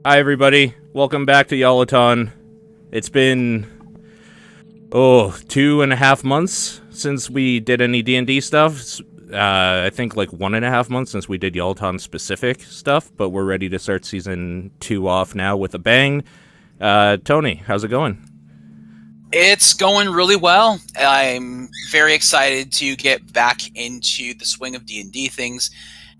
Hi, everybody. Welcome back to Yalaton. It's been, 2.5 months since we did any D&D stuff. I think like 1.5 months since we did Yalaton specific stuff, but we're ready to start season 2 off now with a bang. Tony, how's it going? It's going really well. I'm very excited to get back into the swing of D&D things,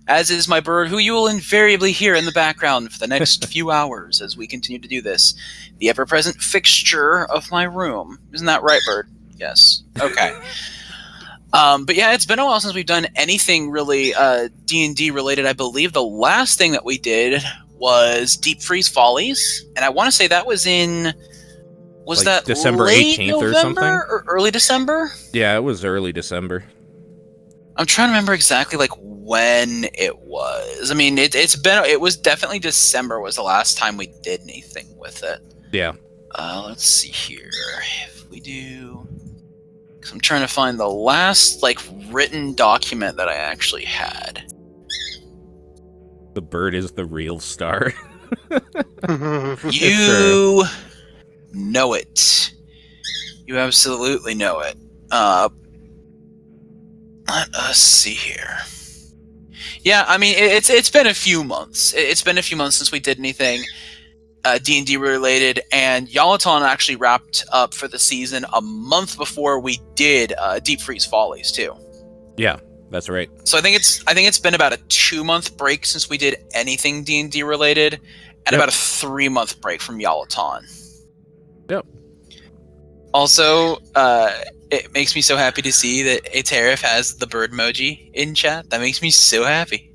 as is my bird, who you will invariably hear in the background for the next few hours as we continue to do this. The ever-present fixture of my room. Isn't that right, bird? Yes. Okay. But yeah, it's been a while since we've done anything really D&D related. I believe the last thing that we did was Deep Freeze Follies, and I want to say that was in... Was like that December late 18th November or something? Or early December? Yeah, it was early December. I'm trying to remember exactly like when it was. I mean, it was definitely December was the last time we did anything with it. Yeah. Let's see here. If we do, because I'm trying to find the last like written document that I actually had. The bird is the real star. You know it. You absolutely know it. Let us see here. Yeah, I mean, it's been a few months. It's been a few months since we did anything D&D related, and Yalaton actually wrapped up for the season a month before we did Deep Freeze Follies too. Yeah, that's right. So I think it's been about a 2-month break since we did anything D&D related, and about a 3-month break from Yalaton. Yep. Also, it makes me so happy to see that Aterif has the bird emoji in chat. That makes me so happy.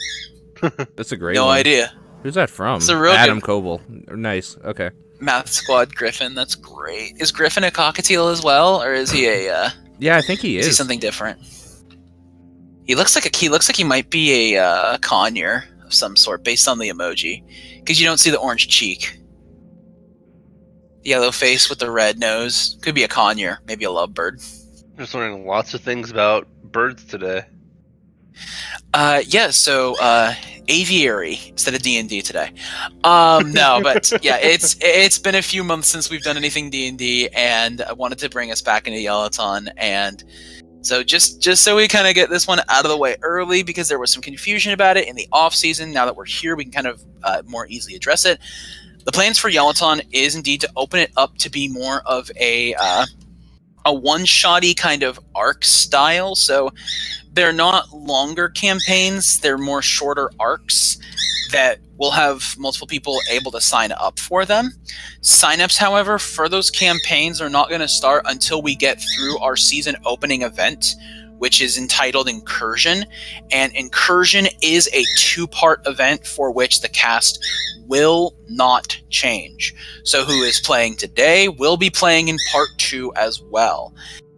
That's a great No one. idea. Who's that from? It's a real Adam Coble. Nice. Okay. Math Squad Griffin. That's great. Is Griffin a cockatiel as well, or is he a? Yeah, I think he is. Is he something different? He looks like he might be a conure of some sort based on the emoji, because you don't see the orange cheek. The yellow face with the red nose. Could be a conure, maybe a lovebird. Just learning lots of things about birds today. So aviary instead of D&D today. No, but yeah, it's been a few months since we've done anything D&D, and I wanted to bring us back into Yalaton, and so just so we kind of get this one out of the way early, because there was some confusion about it in the off season. Now that we're here, we can kind of more easily address it. The plans for Yalaton is indeed to open it up to be more of a one-shotty kind of arc style. So they're not longer campaigns, they're more shorter arcs that will have multiple people able to sign up for them. Signups, however, for those campaigns are not going to start until we get through our season opening event, which is entitled Incursion. And Incursion is a 2-part event for which the cast will not change. So who is playing today will be playing in part 2 as well.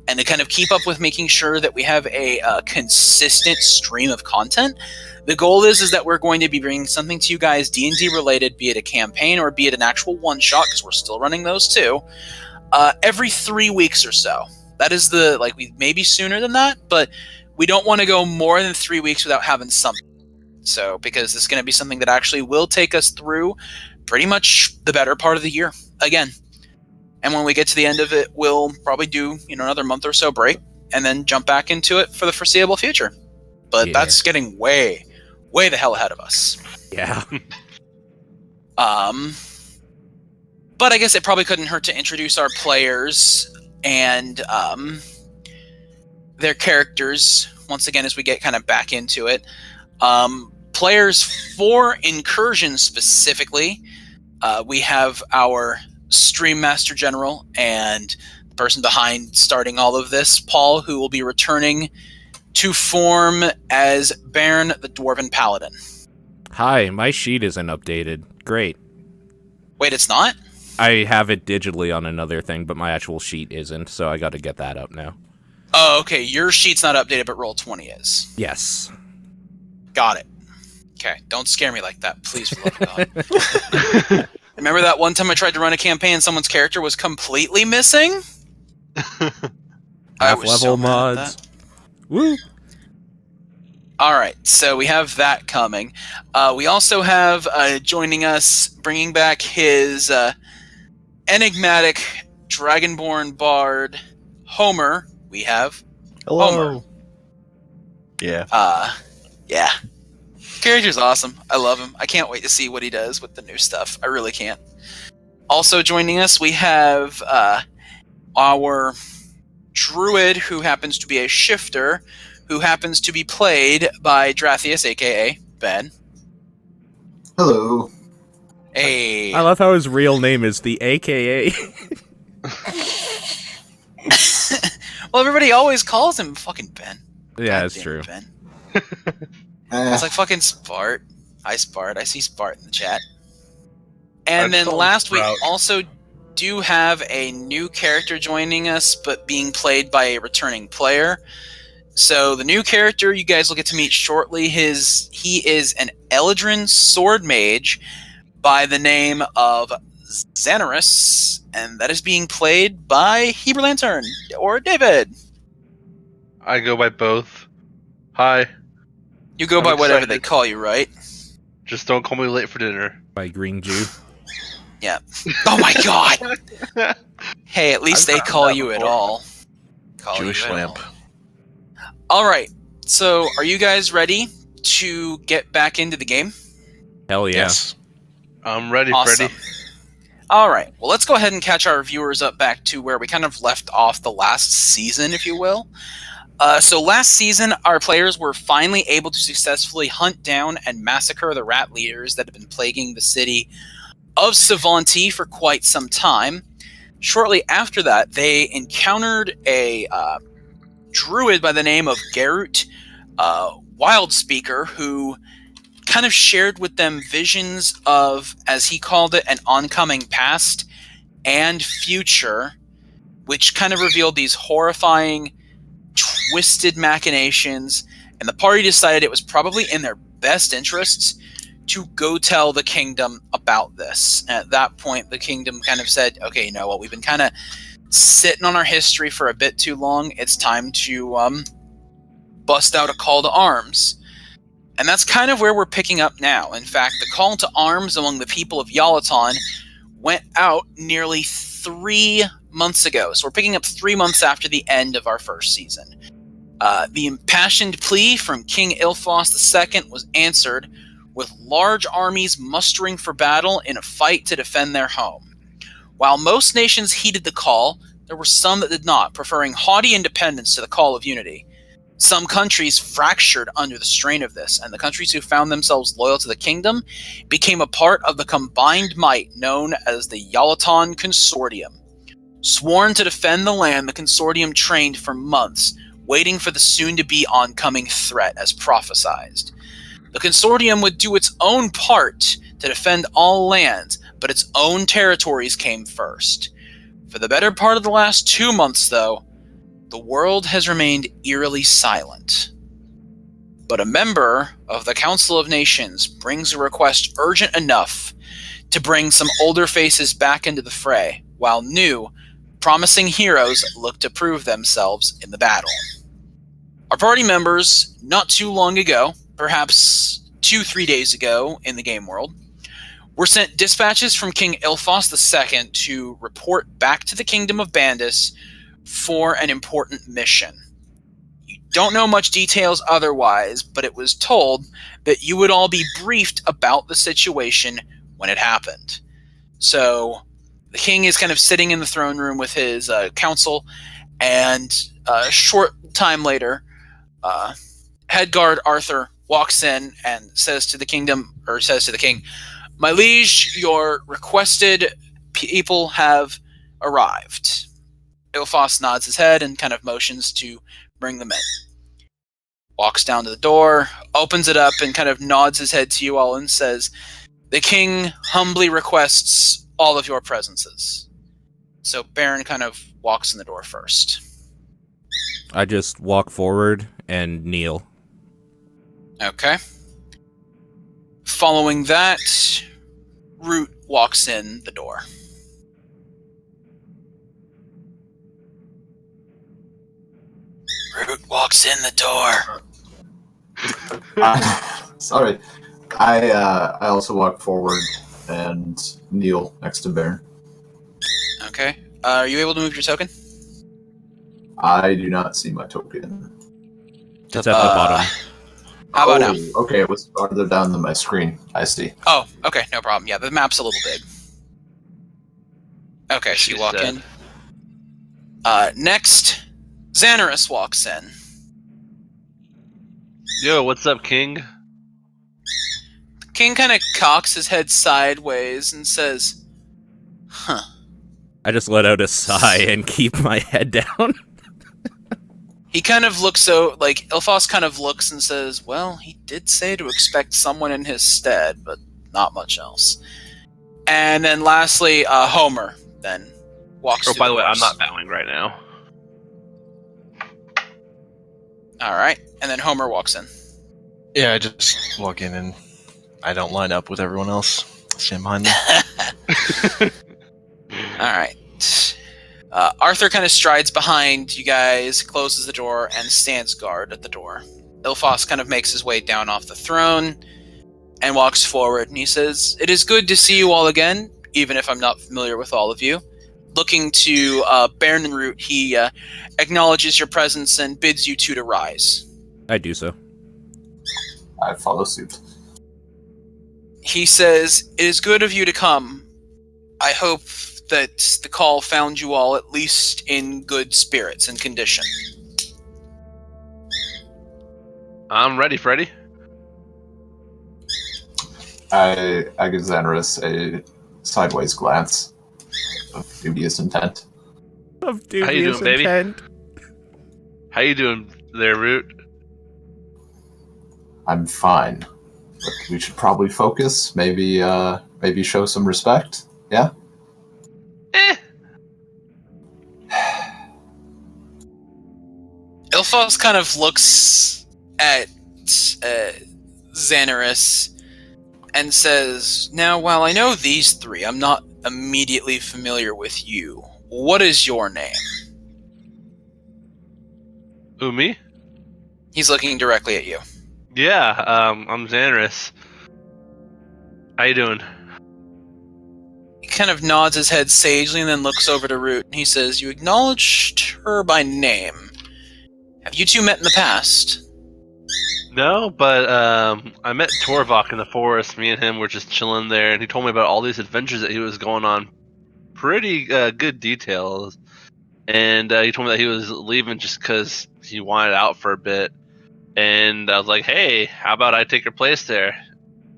And to kind of keep up with making sure that we have a consistent stream of content, the goal is that we're going to be bringing something to you guys D&D related, be it a campaign or be it an actual one-shot, because we're still running those too, every 3 weeks or so. That is we maybe sooner than that, but we don't want to go more than 3 weeks without having something. So, because it's going to be something that actually will take us through pretty much the better part of the year again. And when we get to the end of it, we'll probably do, another month or so break and then jump back into it for the foreseeable future. But that's getting way, way the hell ahead of us. Yeah. But I guess it probably couldn't hurt to introduce our players and their characters once again as we get kind of back into it. Players for Incursion specifically, we have our Stream Master General and the person behind starting all of this, Paul, who will be returning to form as Baron the Dwarven Paladin. Hi, my sheet isn't updated. Great. Wait, it's not? I have it digitally on another thing, but my actual sheet isn't, so I got to get that up now. Oh, okay. Your sheet's not updated, but Roll20 is. Yes. Got it. Okay, don't scare me like that, please, for the love of God. Remember that one time I tried to run a campaign and someone's character was completely missing? Half-level mods. Woo! All right, so we have that coming. We also have joining us, bringing back his enigmatic dragonborn bard, Homer. We have Hello. Yeah. yeah. Character's awesome. I love him. I can't wait to see what he does with the new stuff. I really can't. Also joining us, we have our druid, who happens to be a shifter, who happens to be played by Drathius, aka Ben. Hello. Hey. I love how his real name is the AKA. Well, everybody always calls him fucking Ben. Yeah, God it's damn true. it, Ben. It's like fucking Spart. Hi, Spart. I see Spart in the chat. And I'd then call him last we Sprout. also do have a new character joining us, but being played by a returning player. So the new character you guys will get to meet shortly. He is an Eldrin sword mage by the name of Xanaris, and that is being played by Heber Lantern or David. I go by both. Hi. You go I'm by whatever they excited. call you, right? Just don't call me late for dinner. By Green Jew. Yeah. Oh my god! Hey, at least I've they gotten call that you at before. all. Call Jewish you at lamp. all right. So, are you guys ready to get back into the game? Hell yeah. Yes. I'm ready, Awesome. Freddy. All right. Well, let's go ahead and catch our viewers up back to where we kind of left off the last season, if you will. So last season, our players were finally able to successfully hunt down and massacre the rat leaders that had been plaguing the city of Savanti for quite some time. Shortly after that, they encountered a druid by the name of Garut Wildspeaker, who kind of shared with them visions of, as he called it, an oncoming past and future, which kind of revealed these horrifying, twisted machinations, and the party decided it was probably in their best interests to go tell the kingdom about this. And at that point, the kingdom kind of said, okay, you know what, we've been kind of sitting on our history for a bit too long. It's time to bust out a call to arms. And that's kind of where we're picking up now. In fact, the call to arms among the people of Yalaton went out nearly 3 months ago. So we're picking up 3 months after the end of our first season. The impassioned plea from King Ilfos II was answered with large armies mustering for battle in a fight to defend their home. While most nations heeded the call, there were some that did not, preferring haughty independence to the call of unity. Some countries fractured under the strain of this, and the countries who found themselves loyal to the kingdom became a part of the combined might known as the Yalaton Consortium. Sworn to defend the land, the Consortium trained for months, waiting for the soon-to-be oncoming threat as prophesized. The Consortium would do its own part to defend all lands, but its own territories came first. For the better part of the last 2 months, though, the world has remained eerily silent. But a member of the Council of Nations brings a request urgent enough to bring some older faces back into the fray, while new, promising heroes look to prove themselves in the battle. Our party members, not too long ago, perhaps 2-3 days ago in the game world, were sent dispatches from King Ilfos II to report back to the Kingdom of Bandis for an important mission. You don't know much details otherwise, but it was told that you would all be briefed about the situation when it happened. So the king is kind of sitting in the throne room with his council, and a short time later, head guard Arthur walks in and says to the king, "My liege, your requested people have arrived." Ilfos nods his head and kind of motions to bring them in. Walks down to the door, opens it up, and kind of nods his head to you all and says, "The king humbly requests all of your presences." So Baron kind of walks in the door first. I just walk forward and kneel. Okay. Following that, Root walks in the door. Root walks in the door. Sorry. I also walk forward and kneel next to Baron. Okay. Are you able to move your token? I do not see my token. It's at the bottom. How about now? Okay, it was farther down than my screen. I see. Oh, okay, no problem. Yeah, the map's a little big. Okay, so She you walk said. in. Next, Xanaris walks in. Yo, what's up, King? King kind of cocks his head sideways and says, "Huh." I just let out a sigh and keep my head down. He kind of looks Ilfos kind of looks and says, "Well, he did say to expect someone in his stead, but not much else." And then lastly, Homer then walks Oh, through by the way, I'm doors. not bowing right now. All right, and then Homer walks in. Yeah, I just walk in and I don't line up with everyone else. Stand behind them. All right. Arthur kind of strides behind you guys, closes the door, and stands guard at the door. Ilfos kind of makes his way down off the throne and walks forward, and he says, "It is good to see you all again, even if I'm not familiar with all of you." Looking to Baron and Root, he acknowledges your presence and bids you two to rise. I do so. I follow suit. He says, "It is good of you to come. I hope that the call found you all at least in good spirits and condition." I'm ready, Freddy. I give Xanaris a sideways glance of dubious intent. Of How you dubious doing, baby? intent. How you doing there, Root? I'm fine, but we should probably focus. Maybe show some respect. Yeah. Ilfos kind of looks at Xanaris and says, "Now, while I know these three, I'm not immediately familiar with you. What is your name?" Who, me? He's looking directly at you. Yeah, I'm Xanaris. How you doing? He kind of nods his head sagely and then looks over to Root, and he says, "You acknowledged her by name. Have you two met in the past?" No, but I met Torvok in the forest. Me and him were just chilling there, and he told me about all these adventures that he was going on. Pretty good details. And he told me that he was leaving just because he wanted out for a bit. And I was like, hey, how about I take your place there?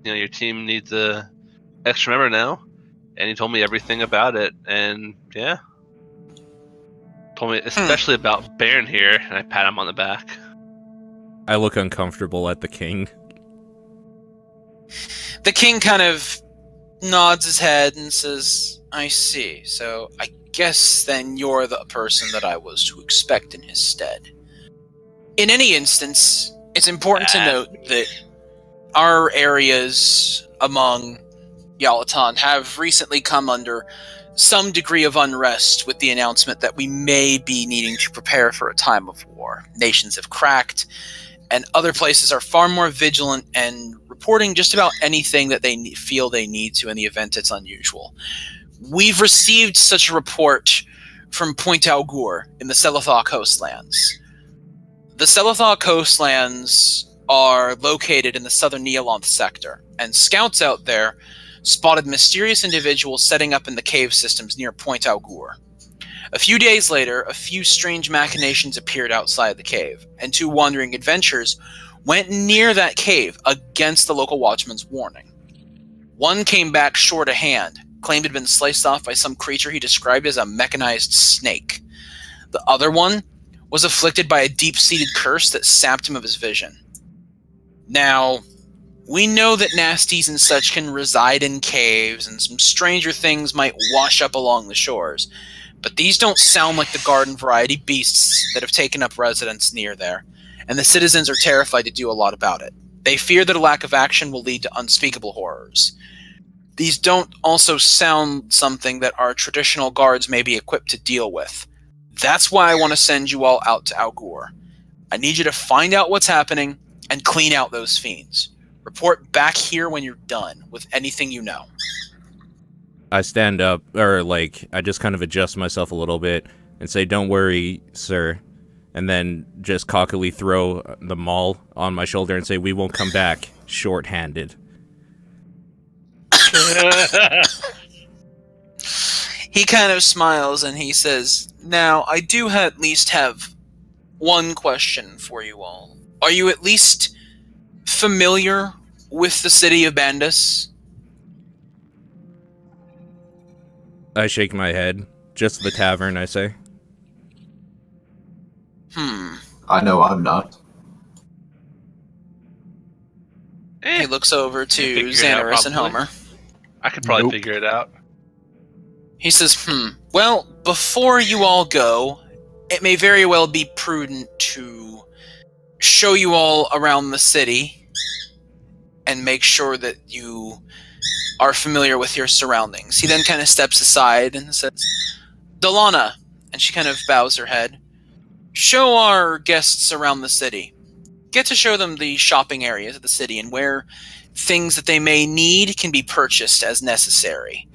You know, your team needs a extra member now. And he told me everything about it. And yeah. Told me especially about Baron here. And I pat him on the back. I look uncomfortable at the king. The king kind of nods his head and says, "I see. So I guess then you're the person that I was to expect in his stead." In any instance, it's important to note that our areas among Yalaton have recently come under some degree of unrest with the announcement that we may be needing to prepare for a time of war. Nations have cracked, and other places are far more vigilant and reporting just about anything that they feel they need to in the event it's unusual. We've received such a report from Point Augur in the Selethar coastlands. The Selethar coastlands are located in the southern Neolonth sector, and scouts out there spotted mysterious individuals setting up in the cave systems near Point Augur. A few days later, a few strange machinations appeared outside the cave, and two wandering adventurers went near that cave against the local watchman's warning. One came back short a hand, claimed it had been sliced off by some creature he described as a mechanized snake. The other one was afflicted by a deep-seated curse that sapped him of his vision. Now, we know that nasties and such can reside in caves, and some stranger things might wash up along the shores, but these don't sound like the garden variety beasts that have taken up residence near there, and the citizens are terrified to do a lot about it. They fear that a lack of action will lead to unspeakable horrors. These don't also sound something that our traditional guards may be equipped to deal with. That's why I want to send you all out to Augur. I need you to find out what's happening and clean out those fiends. Report back here when you're done with anything you know. I stand up, or like, I just kind of adjust myself a little bit and say, "Don't worry, sir," and then just cockily throw the maul on my shoulder and say, "We won't come back short-handed." He kind of smiles and he says, "Now, I do at least have one question for you all. Are you at least familiar with the city of Bandus?" I shake my head. Just the tavern, I say. I know I'm not. He looks over to Figure it out, Xanaris and probably. Homer. I could probably Nope. figure it out. He says, well, before you all go, it may very well be prudent to show you all around the city and make sure that you are familiar with your surroundings. He then kind of steps aside and says, Delana, and she kind of bows her head, show our guests around the city. Get to show them the shopping areas of the city and where things that they may need can be purchased as necessary.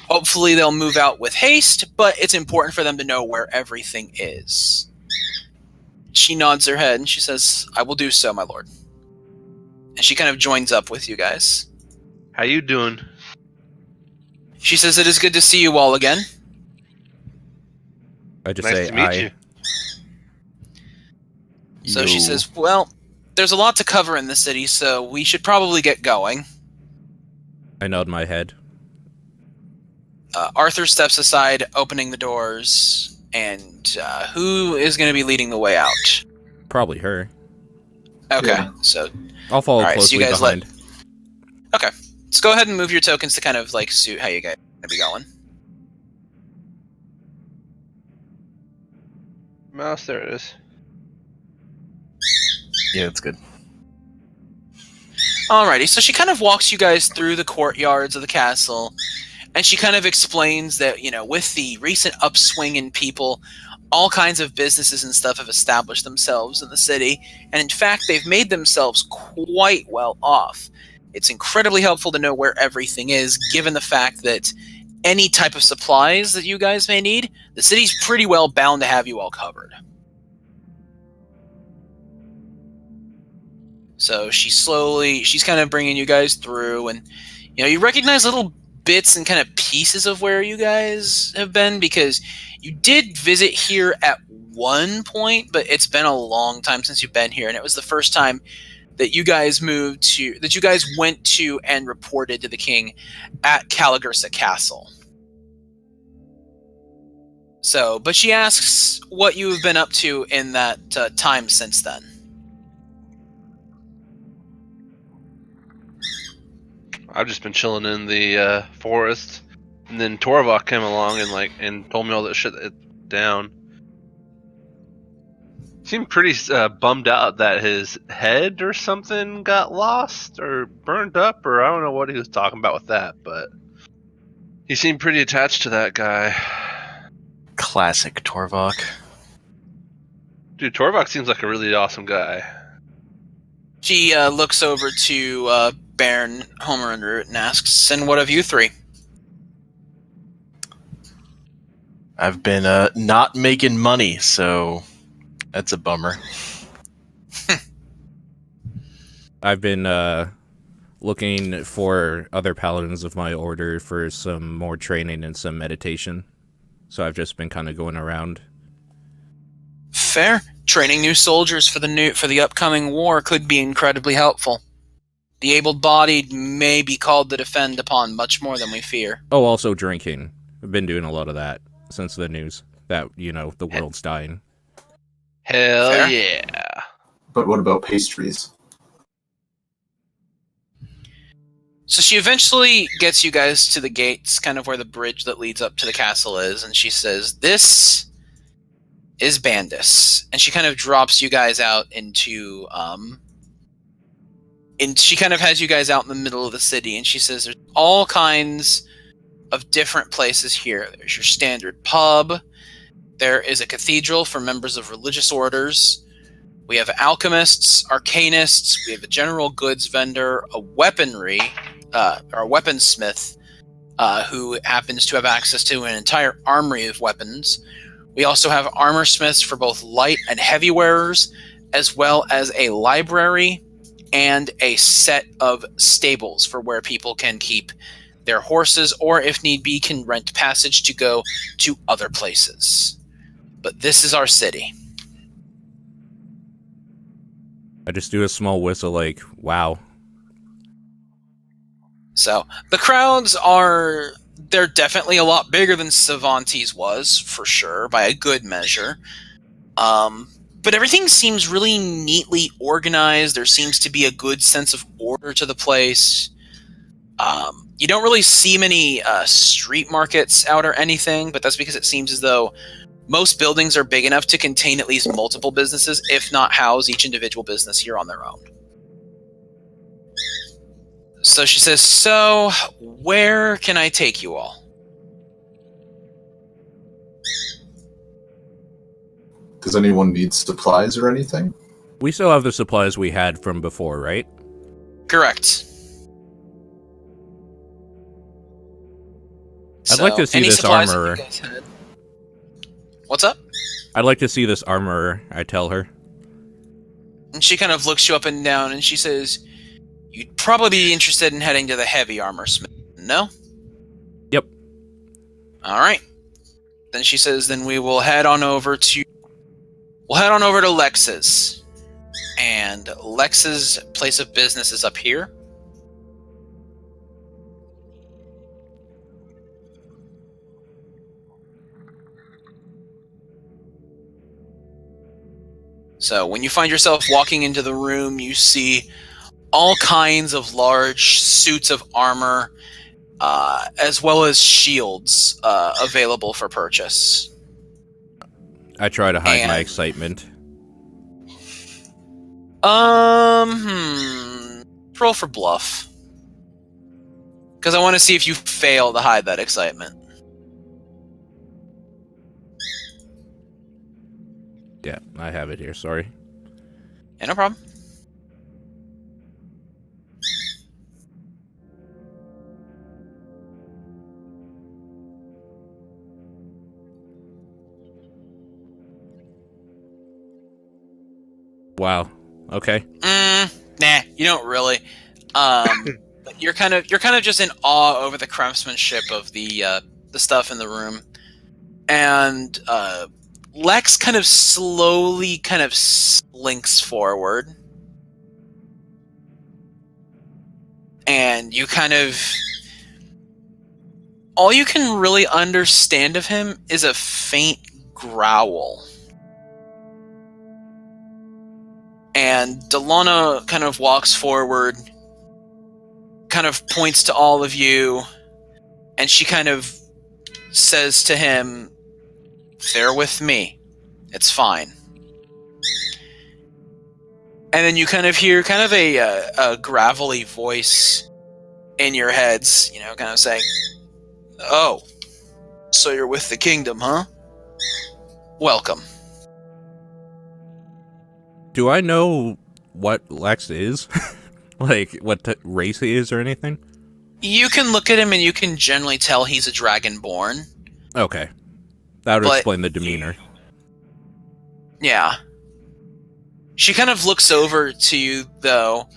Hopefully they'll move out with haste, but it's important for them to know where everything is. She nods her head and she says, I will do so, my lord. And she kind of joins up with you guys. How you doing? She says, it is good to see you all again. I just Nice say, to meet you. So she says, well, there's a lot to cover in the city, so we should probably get going. I nod my head. Arthur steps aside, opening the doors, and who is going to be leading the way out? Probably her. Okay, Yeah. so I'll follow All right, so closely you guys behind. let's go ahead and move your tokens to kind of like suit how you guys are going to be going. Mouse, there it is. Yeah, it's good. Alrighty, so she kind of walks you guys through the courtyards of the castle, and she kind of explains that, you know, with the recent upswing in people, all kinds of businesses and stuff have established themselves in the city, and in fact, they've made themselves quite well off. It's incredibly helpful to know where everything is, given the fact that any type of supplies that you guys may need, the city's pretty well bound to have you all covered. So she's kind of bringing you guys through, and you know, you recognize little bits and kind of pieces of where you guys have been, because you did visit here at one point, but it's been a long time since you've been here, and it was the first time that you guys went to and reported to the king at Caligursa Castle. So, but she asks what you have been up to in that time since then. I've just been chilling in the forest, and then Torvok came along and told me all that shit down. Seemed pretty bummed out that his head or something got lost or burned up, or I don't know what he was talking about with that, but he seemed pretty attached to that guy. Classic Torvok. Dude, Torvok seems like a really awesome guy. She looks over to Baron, Homer, and Root and asks, and what of you three? I've been not making money, so that's a bummer. I've been looking for other paladins of my order for some more training and some meditation. So I've just been kind of going around. Fair. Training new soldiers for the upcoming war could be incredibly helpful. The able-bodied may be called to defend upon much more than we fear. Oh, also drinking. I've been doing a lot of that since the news that, you know, the world's dying. Hell Fair. yeah. But what about pastries? So she eventually gets you guys to the gates, kind of where the bridge that leads up to the castle is, and she says, this is Bandus. And she kind of drops you guys out into, and she kind of has you guys out in the middle of the city, and she says, there's all kinds of different places here. There's your standard pub. There is a cathedral for members of religious orders. We have alchemists, arcanists, we have a general goods vendor, a weaponry, or a weaponsmith, who happens to have access to an entire armory of weapons. We also have armor smiths for both light and heavy wearers, as well as a library and a set of stables for where people can keep their horses, or if need be, can rent passage to go to other places. But this is our city. I just do a small whistle like, wow. So the crowds they're definitely a lot bigger than Savanti's was, for sure, by a good measure. But everything seems really neatly organized. There seems to be a good sense of order to the place. You don't really see many street markets out or anything, but that's because it seems as though most buildings are big enough to contain at least multiple businesses, if not house each individual business here on their own. So she says, so where can I take you all? Does anyone need supplies or anything? We still have the supplies we had from before, right? Correct. I'd like to see any this supplies that armorer. you guys had? What's up? I'd like to see this armorer, I tell her. And she kind of looks you up and down, and she says, you'd probably be interested in heading to the heavy armor smith, no? Yep. All right. Then she says, then we'll head on over to Lex's. And Lex's place of business is up here. So when you find yourself walking into the room, you see all kinds of large suits of armor, as well as shields available for purchase. I try to hide my excitement. Roll for bluff. Because I want to see if you fail to hide that excitement. Yeah, I have it here, sorry. Yeah, no problem. Wow. Okay. Nah, you don't really. But you're kind of just in awe over the craftsmanship of the stuff in the room, and Lex kind of slowly slinks forward, and you all you can really understand of him is a faint growl. And Delana kind of walks forward, kind of points to all of you, and she kind of says to him, they're with me. It's fine. And then you kind of hear a gravelly voice in your heads, kind of saying, oh, so you're with the kingdom, huh? Welcome. Do I know what Lex is? Like, what race he is or anything? You can look at him and you can generally tell he's a dragonborn. Okay. That would explain the demeanor. Yeah. She kind of looks over to you, though,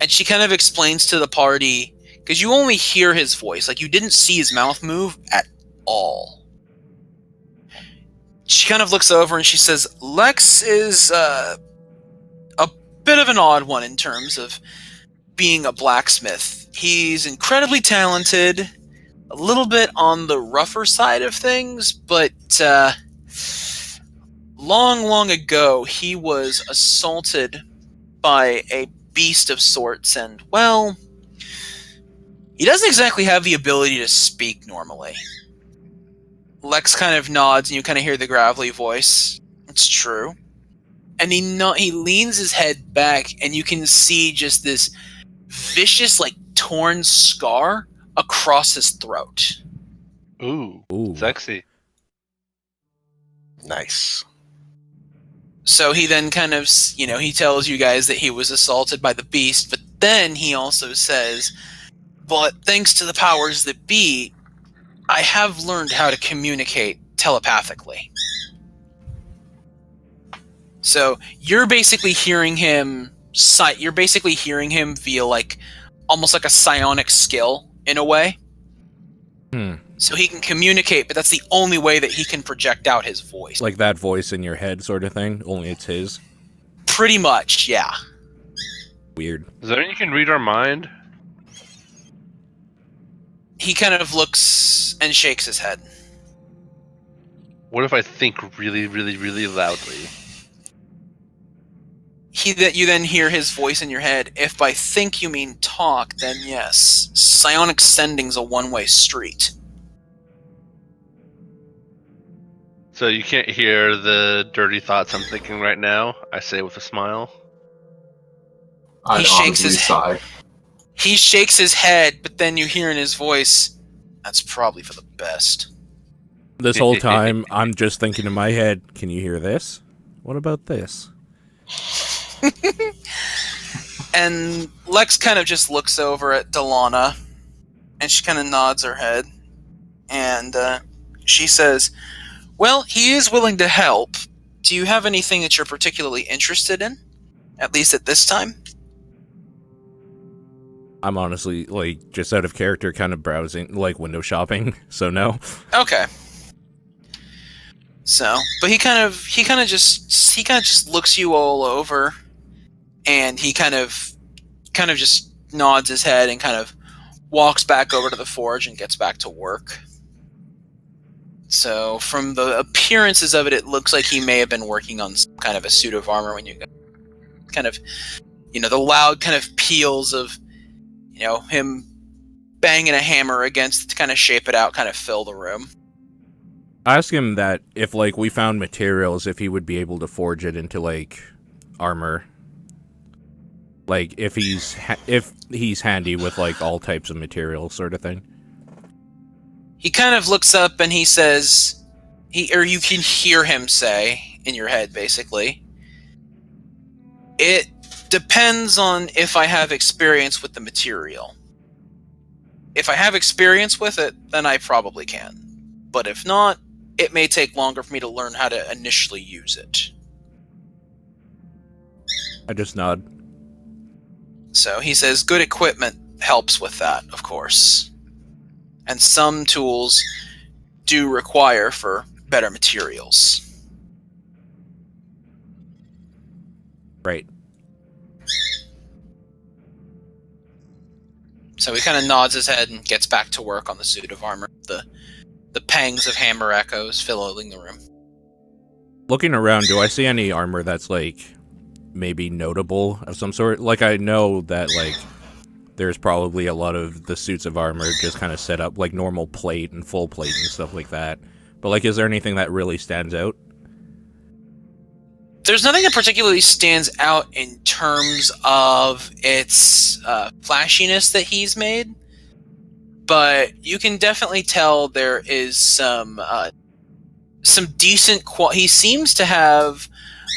and she kind of explains to the party, because you only hear his voice, like you didn't see his mouth move at all. She kind of looks over and she says, Lex is a bit of an odd one in terms of being a blacksmith. He's incredibly talented, a little bit on the rougher side of things, but long ago he was assaulted by a beast of sorts, and, well, he doesn't exactly have the ability to speak normally. Lex kind of nods, and you kind of hear the gravelly voice. It's true. And he leans his head back, and you can see just this vicious, torn scar across his throat. Ooh. Sexy. Nice. So he then kind of, he tells you guys that he was assaulted by the beast, but then he also says, but thanks to the powers that be, I have learned how to communicate telepathically. So you're basically hearing him via almost like a psionic skill in a way. So he can communicate, but that's the only way that he can project out his voice. Like that voice in your head sort of thing, only it's his. Pretty much, yeah. Weird. Is that you can read our mind? He kind of looks and shakes his head. What if I think really, really, really loudly? You then hear his voice in your head. If by think you mean talk, then yes. Psionic sending's a one-way street. So you can't hear the dirty thoughts I'm thinking right now, I say with a smile. I'd honestly sigh. He shakes his head, but then you hear in his voice, that's probably for the best. This whole time, I'm just thinking in my head, can you hear this? What about this? And Lex kind of just looks over at Delana, and she kind of nods her head, and she says, well, he is willing to help. Do you have anything that you're particularly interested in? At least at this time? I'm honestly, just out of character, kind of browsing, window shopping, so no. Okay. So, but he kind of just looks you all over, and he kind of just nods his head and kind of walks back over to the forge and gets back to work. So, from the appearances of it, it looks like he may have been working on some kind of a suit of armor when you kind of, the loud kind of peals of, him banging a hammer against to kind of shape it out, kind of fill the room. I asked him that if, we found materials, if he would be able to forge it into, armor. If he's handy with, all types of materials sort of thing. He kind of looks up and he says, you can hear him say, in your head, basically, it depends on if I have experience with the material. If I have experience with it, then I probably can. But if not, it may take longer for me to learn how to initially use it. I just nod. So he says, good equipment helps with that, of course. And some tools do require for better materials. Right. So he kind of nods his head and gets back to work on the suit of armor. The pangs of hammer echoes filling the room. Looking around, do I see any armor that's, maybe notable of some sort? I know that, there's probably a lot of the suits of armor just kind of set up, normal plate and full plate and stuff like that. But, is there anything that really stands out? There's nothing that particularly stands out in terms of its flashiness that he's made, but you can definitely tell there is some decent he seems to have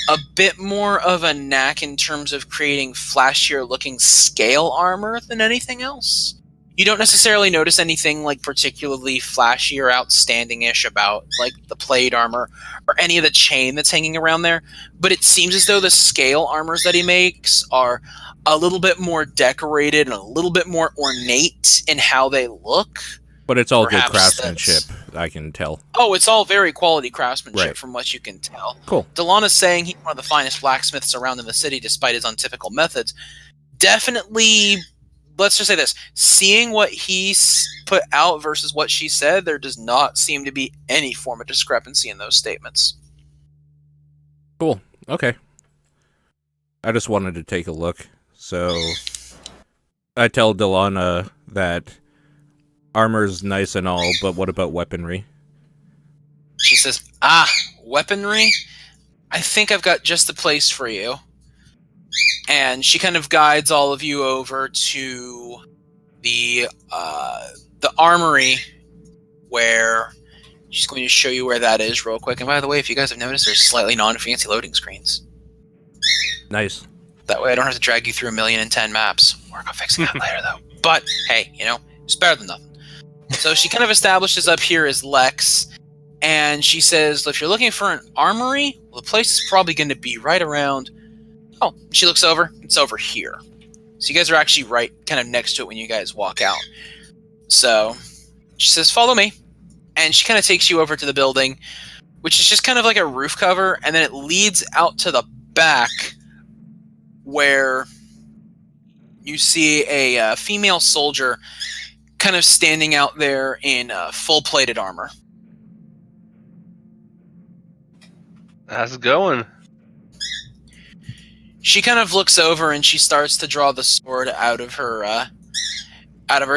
a bit more of a knack in terms of creating flashier looking scale armor than anything else. You don't necessarily notice anything particularly flashy or outstanding-ish about the plate armor or any of the chain that's hanging around there, but it seems as though the scale armors that he makes are a little bit more decorated and a little bit more ornate in how they look. But it's all good craftsmanship, I can tell. Oh, it's all very quality craftsmanship, right, from what you can tell. Cool. Delana's saying he's one of the finest blacksmiths around in the city despite his untypical methods. Definitely, let's just say this. Seeing what he's put out versus what she said, there does not seem to be any form of discrepancy in those statements. Cool. Okay. I just wanted to take a look. So, I tell Delana that armor's nice and all, but what about weaponry? She says, weaponry? I think I've got just the place for you. And she kind of guides all of you over to the armory where She's going to show you where that is real quick. And by the way, if you guys have noticed, there's slightly non-fancy loading screens. Nice. That way I don't have to drag you through 1,010 maps. Work on fixing that later, though. But, hey, it's better than nothing. So she kind of establishes up here as Lex, and she says, if you're looking for an armory, well, the place is probably going to be right around... Oh, she looks over. It's over here. So you guys are actually right kind of next to it when you guys walk out. So she says, follow me. And she kind of takes you over to the building, which is just kind of like a roof cover, and then it leads out to the back where you see a female soldier kind of standing out there in full-plated armor. How's it going? She kind of looks over and she starts to draw the sword out of her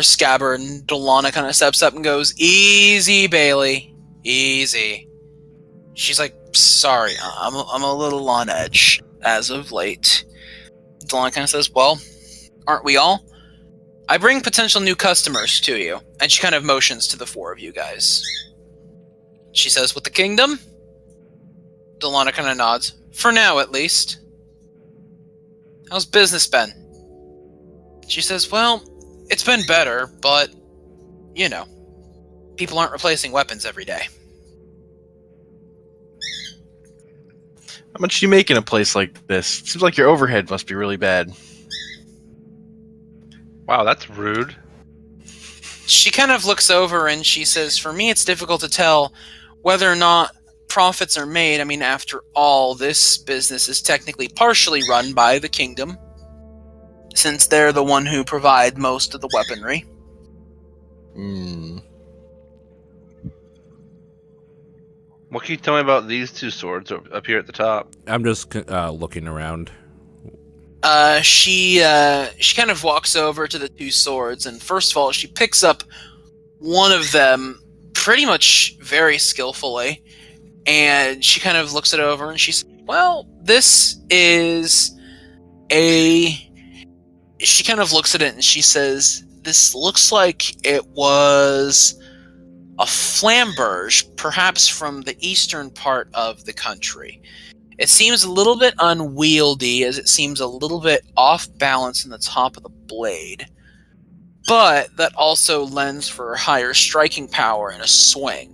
scabbard, and Delana kind of steps up and goes, "Easy, Bailey, easy." She's like, "Sorry, I'm a little on edge as of late." Delana kind of says, "Well, aren't we all? I bring potential new customers to you," and she kind of motions to the four of you guys. She says, "With the kingdom?" Delana kind of nods. "For now, at least." "How's business been?" She says, "Well, it's been better, but, people aren't replacing weapons every day." How much do you make in a place like this? Seems like your overhead must be really bad. Wow, that's rude. She kind of looks over and she says, "For me, it's difficult to tell whether or not profits are made. I mean, after all, this business is technically partially run by the kingdom, since they're the one who provide most of the weaponry." What can you tell me about these two swords up here at the top? I'm just looking around. She kind of walks over to the two swords, and first of all, she picks up one of them pretty much very skillfully, and she kind of looks it over, and she says, "Well, this is a..." She kind of looks at it, and she says, "This looks like it was a flamberge, perhaps from the eastern part of the country. It seems a little bit unwieldy, as it seems a little bit off balance in the top of the blade, but that also lends for higher striking power and a swing."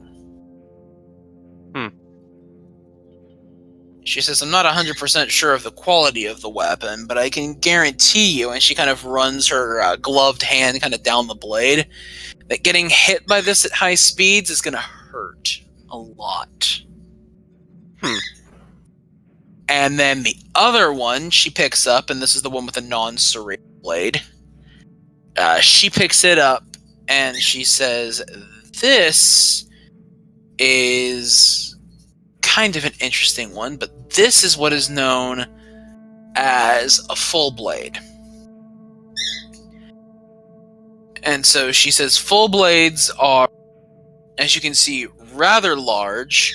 She says, "I'm not 100% sure of the quality of the weapon, but I can guarantee you," and she kind of runs her gloved hand kind of down the blade, "that getting hit by this at high speeds is going to hurt a lot." And then the other one she picks up, and this is the one with the non-serrated blade. She picks it up, and she says, "This is kind of an interesting one, but this is what is known as a full blade." And so she says, full blades are, as you can see, rather large,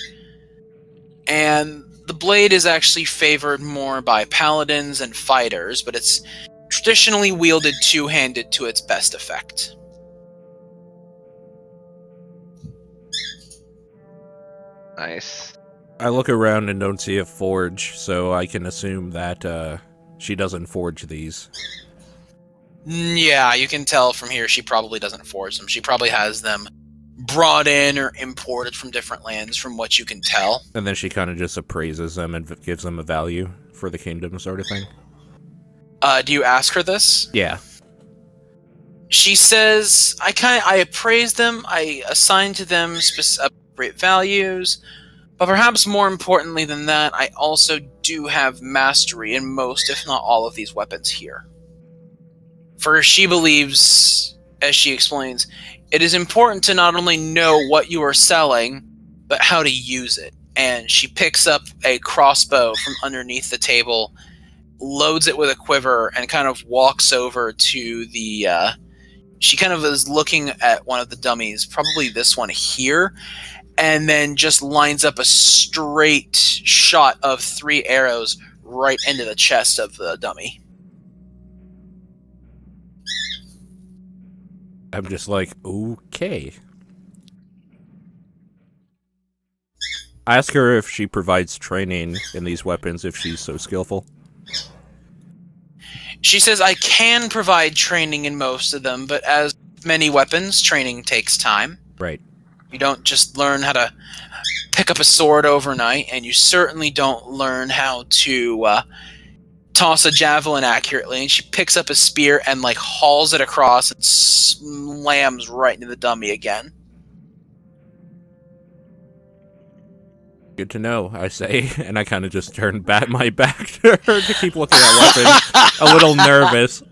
and the blade is actually favored more by paladins and fighters, but it's traditionally wielded two-handed to its best effect. Nice. I look around and don't see a forge, so I can assume that she doesn't forge these. Yeah, you can tell from here she probably doesn't forge them. She probably has them brought in or imported from different lands, from what you can tell. And then she kind of just appraises them and gives them a value for the kingdom sort of thing. Do you ask her this? Yeah. She says, I appraise them, I assign to them appropriate values, but perhaps more importantly than that, I also do have mastery in most, if not all, of these weapons here. For she believes, as she explains, it is important to not only know what you are selling, but how to use it. And she picks up a crossbow from underneath the table, loads it with a quiver, and kind of walks over to the... she kind of is looking at one of the dummies, probably this one here, and then just lines up a straight shot of 3 arrows right into the chest of the dummy. I'm just like, okay. Ask her if she provides training in these weapons if she's so skillful. She says, I can provide training in most of them, but as many weapons, training takes time. Right. You don't just learn how to pick up a sword overnight, and you certainly don't learn how to toss a javelin accurately. And she picks up a spear and like hauls it across and slams right into the dummy again. Good to know, I say, and I kind of just turn my back to her to keep looking at weapons, a little nervous.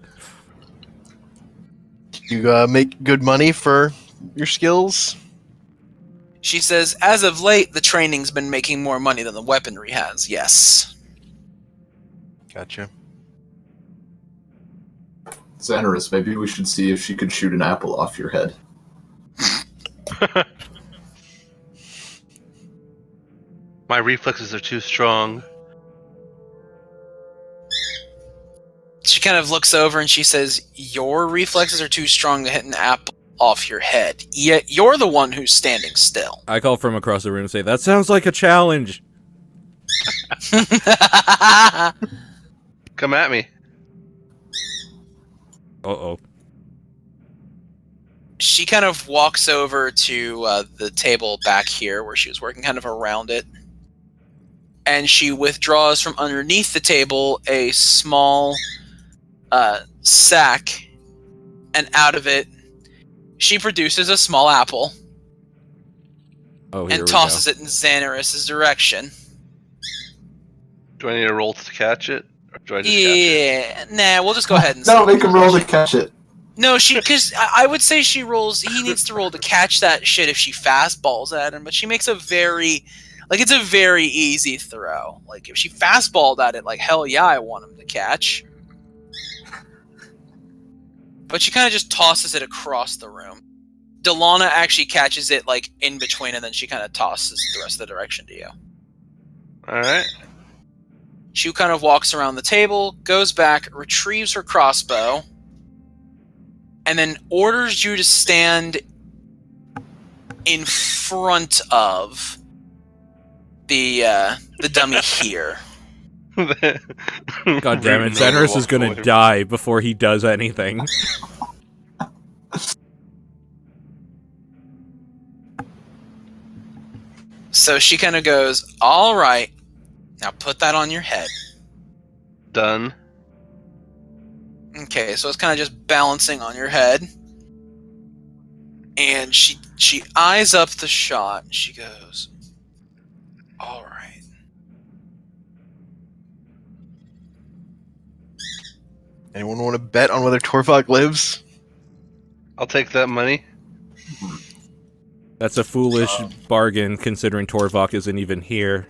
You make good money for your skills? She says, as of late, the training's been making more money than the weaponry has, yes. Gotcha. Xanaris, maybe we should see if she could shoot an apple off your head. My reflexes are too strong. She kind of looks over and she says, your reflexes are too strong to hit an apple off your head. Yet you're the one who's standing still. I call from across the room and say, that sounds like a challenge. Come at me. Uh-oh. She kind of walks over to the table back here where she was working, kind of around it. And she withdraws from underneath the table a small sack. And out of it, she produces a small apple. Oh, here And we tosses go. it in Xanaris' direction. Do I need a roll to catch it? Or do I just catch it? Yeah, nah, we'll just go ahead and No, make him roll to catch it. No, because I would say she rolls. He needs to roll to catch that shit if she fastballs at him. But she makes a very, it's a very easy throw. Like if she fastballed at it, like hell yeah, I want him to catch. But she kind of just tosses it across the room. Delana actually catches it like in between, and then she kind of tosses the rest of the direction to you. All right. She kind of walks around the table, goes back, retrieves her crossbow, and then orders you to stand in front of the dummy here. God damn it, Xanaris is gonna die before he does anything. So she kind of goes, all right, now put that on your head. Done. Okay, so it's kind of just balancing on your head. And she eyes up the shot. She goes, all right. Anyone want to bet on whether Torvok lives? I'll take that money. That's a foolish bargain, considering Torvok isn't even here.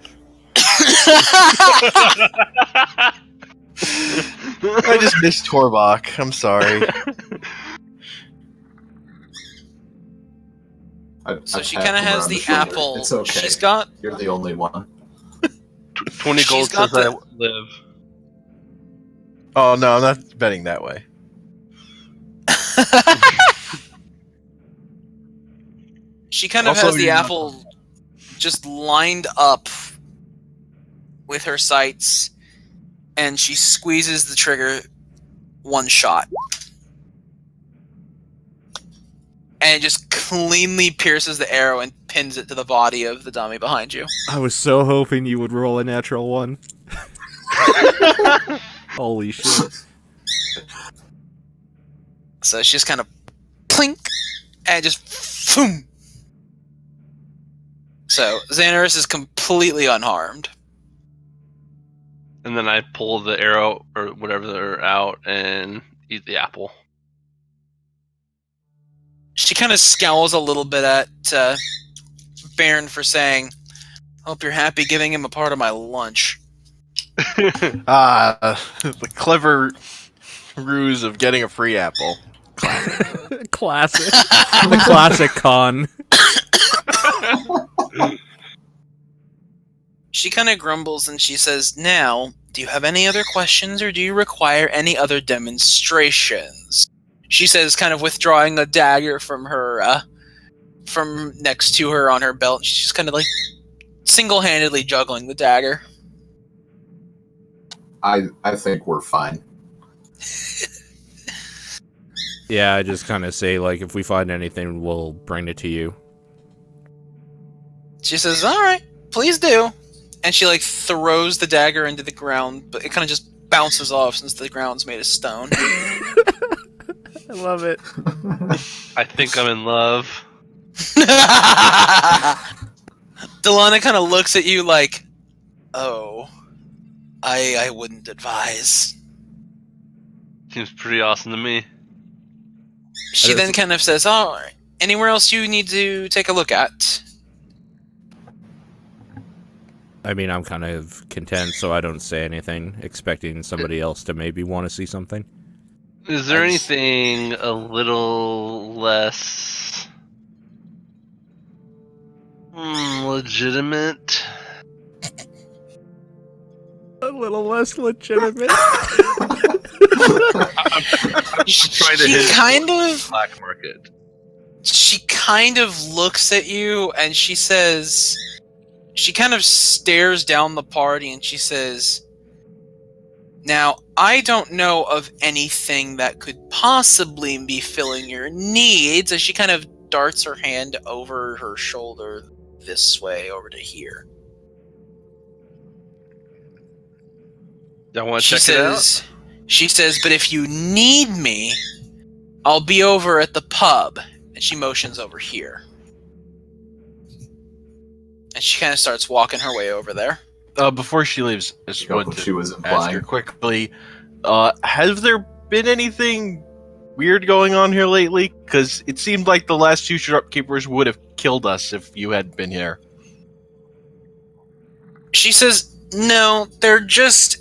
I just missed Torvok. I'm sorry. So she kind of has the apple. It's okay. She's got. You're the only one. 20 She's gold got says I the- live. Oh, no, I'm not betting that way. She kind of Also, has the you- apple just lined up with her sights, and she squeezes the trigger one shot. And it just cleanly pierces the arrow and pins it to the body of the dummy behind you. I was so hoping you would roll a natural one. Holy shit. So it's just kind of plink, and just boom. So Xanaris is completely unharmed. And then I pull the arrow or whatever they're out and eat the apple. She kind of scowls a little bit at Baron for saying, "Hope you're happy giving him a part of my lunch." The clever ruse of getting a free apple. Classic. The classic con. She kind of grumbles and she says, "Now, do you have any other questions or do you require any other demonstrations?" She says, kind of withdrawing a dagger from her, from next to her on her belt. She's just kind of like, single-handedly juggling the dagger. I think we're fine. Yeah, I just kind of say, like, if we find anything, we'll bring it to you. She says, "All right, please do." And she, like, throws the dagger into the ground, but it kind of just bounces off since the ground's made of stone. I love it. I think I'm in love. Delana kind of looks at you like, "Oh, I wouldn't advise." Seems pretty awesome to me. She then kind of says, "Oh, anywhere else you need to take a look at?" I mean, I'm kind of content, so I don't say anything, expecting somebody else to maybe want to see something. Is there anything a little less legitimate? A little less legitimate. I'm trying to hit the black market. She kind of looks at you and she says, she kind of stares down the party and she says, "Now, I don't know of anything that could possibly be filling your needs," as she kind of darts her hand over her shoulder this way over to here. I want to check it out. She says, "But if you need me, I'll be over at the pub." And she motions over here. And she kind of starts walking her way over there. Before she leaves, I just wanted she was to ask implying. her quickly, has there been anything weird going on here lately? Because it seemed like the last two shopkeepers would have killed us if you hadn't been here. She says, "No, they're just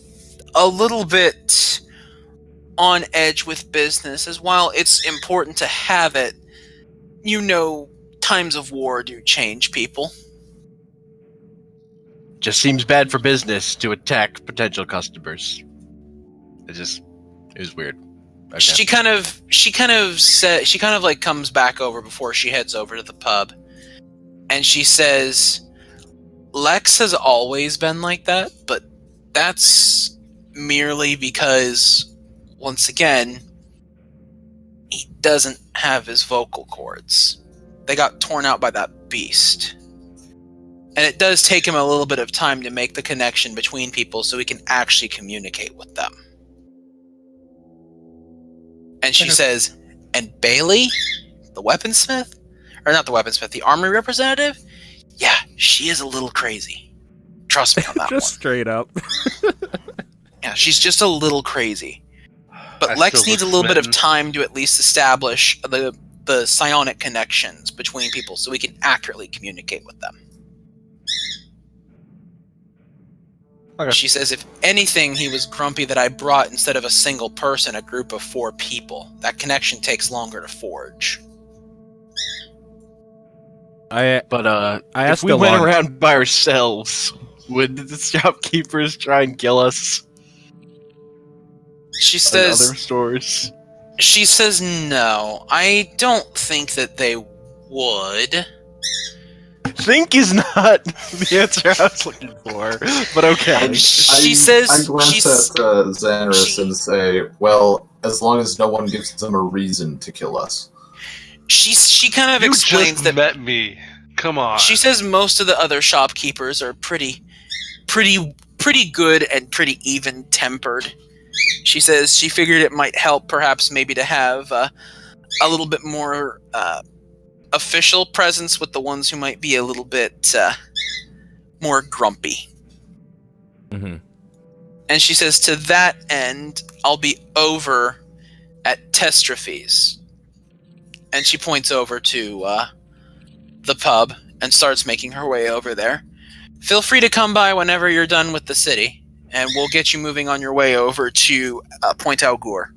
a little bit on edge with business. As while it's important to have it, you know, times of war do change people." Just seems bad for business to attack potential customers. It was weird. Okay. She kind of like comes back over before she heads over to the pub. And she says, "Lex has always been like that, but that's merely because, once again, he doesn't have his vocal cords. They got torn out by that beast. And it does take him a little bit of time to make the connection between people so he can actually communicate with them." And she says, "And Bailey, the weaponsmith, or not the weaponsmith, the armory representative, yeah, she is a little crazy. Trust me on that Just one. straight up. Yeah, she's just a little crazy. But I Lex still needs a look little bit of smitten. time to at least establish the psionic connections between people so we can accurately communicate with them." Okay. She says, "If anything, he was grumpy that I brought, instead of a single person, a group of 4 people. That connection takes longer to forge." I But if asked we went Delon- around by ourselves, would the shopkeepers try and kill us? She Like says, other stores? "No, I don't think that they would." Think is not the answer I was looking for, but okay. I glance at Xanaris and say, "Well, as long as no one gives them a reason to kill us." She kind of You explains just that met me. Come on. she says most of the other shopkeepers are pretty good and pretty even tempered. She says she figured it might help, perhaps maybe to have a little bit more official presence with the ones who might be a little bit more grumpy. Mhm. And she says, to that end, I'll be over at Testrophes. And she points over to the pub and starts making her way over there. Feel free to come by whenever you're done with the city, and we'll get you moving on your way over to Point Algur.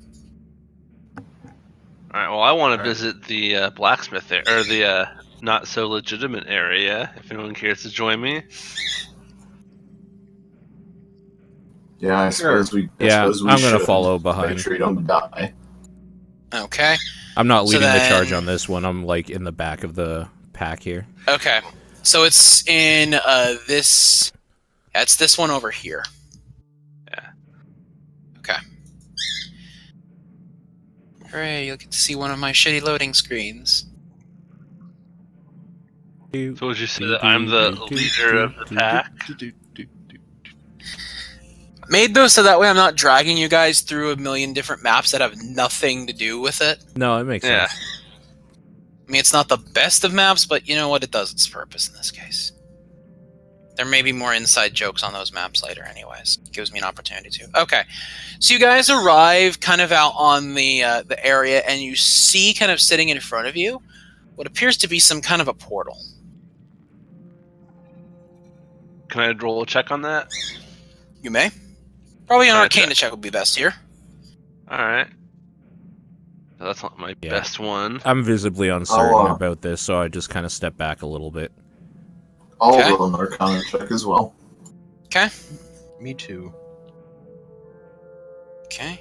Alright, well, I want to visit the blacksmith there, or the not so legitimate area, if anyone cares to join me. Yeah, I suppose we. I'm gonna should. follow Make behind. sure you don't die. Okay. I'm not So leading the then- charge on this one. I'm like in the back of the pack here. Okay. So it's in this. It's this one over here. Yeah. Okay. Hooray! You'll get to see one of my shitty loading screens. So would you say that I'm the leader of the pack? Made those so that way I'm not dragging you guys through a million different maps that have nothing to do with it. No, it makes Yeah. sense. I mean, it's not the best of maps, but you know what? It does its purpose in this case. There may be more inside jokes on those maps later anyways. It gives me an opportunity to. Okay. So you guys arrive kind of out on the area, and you see kind of sitting in front of you what appears to be some kind of a portal. Can I roll a check on that? You may. Probably an Can I Arcana check? check would be best here. Alright. That's not my Yeah. best one. I'm visibly uncertain I'll, about this, so I just kind of step back a little bit. I'll Okay. roll an Arcana check as well. Okay. Me too. Okay.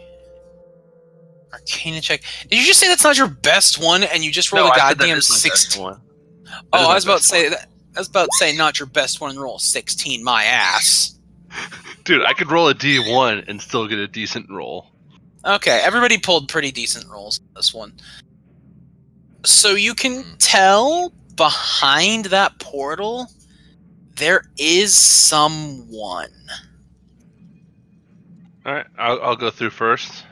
Arcana check. Did you just say that's not your best one, and you just rolled No, a I said that goddamn is my best 16? one. That Oh, is I my was about to best say one. that. I was about to say not your best one and roll 16. My ass. Dude, I could roll a D1 and still get a decent roll. Okay, everybody pulled pretty decent rolls on this one. So you can tell behind that portal there is someone. Alright, I'll go through first.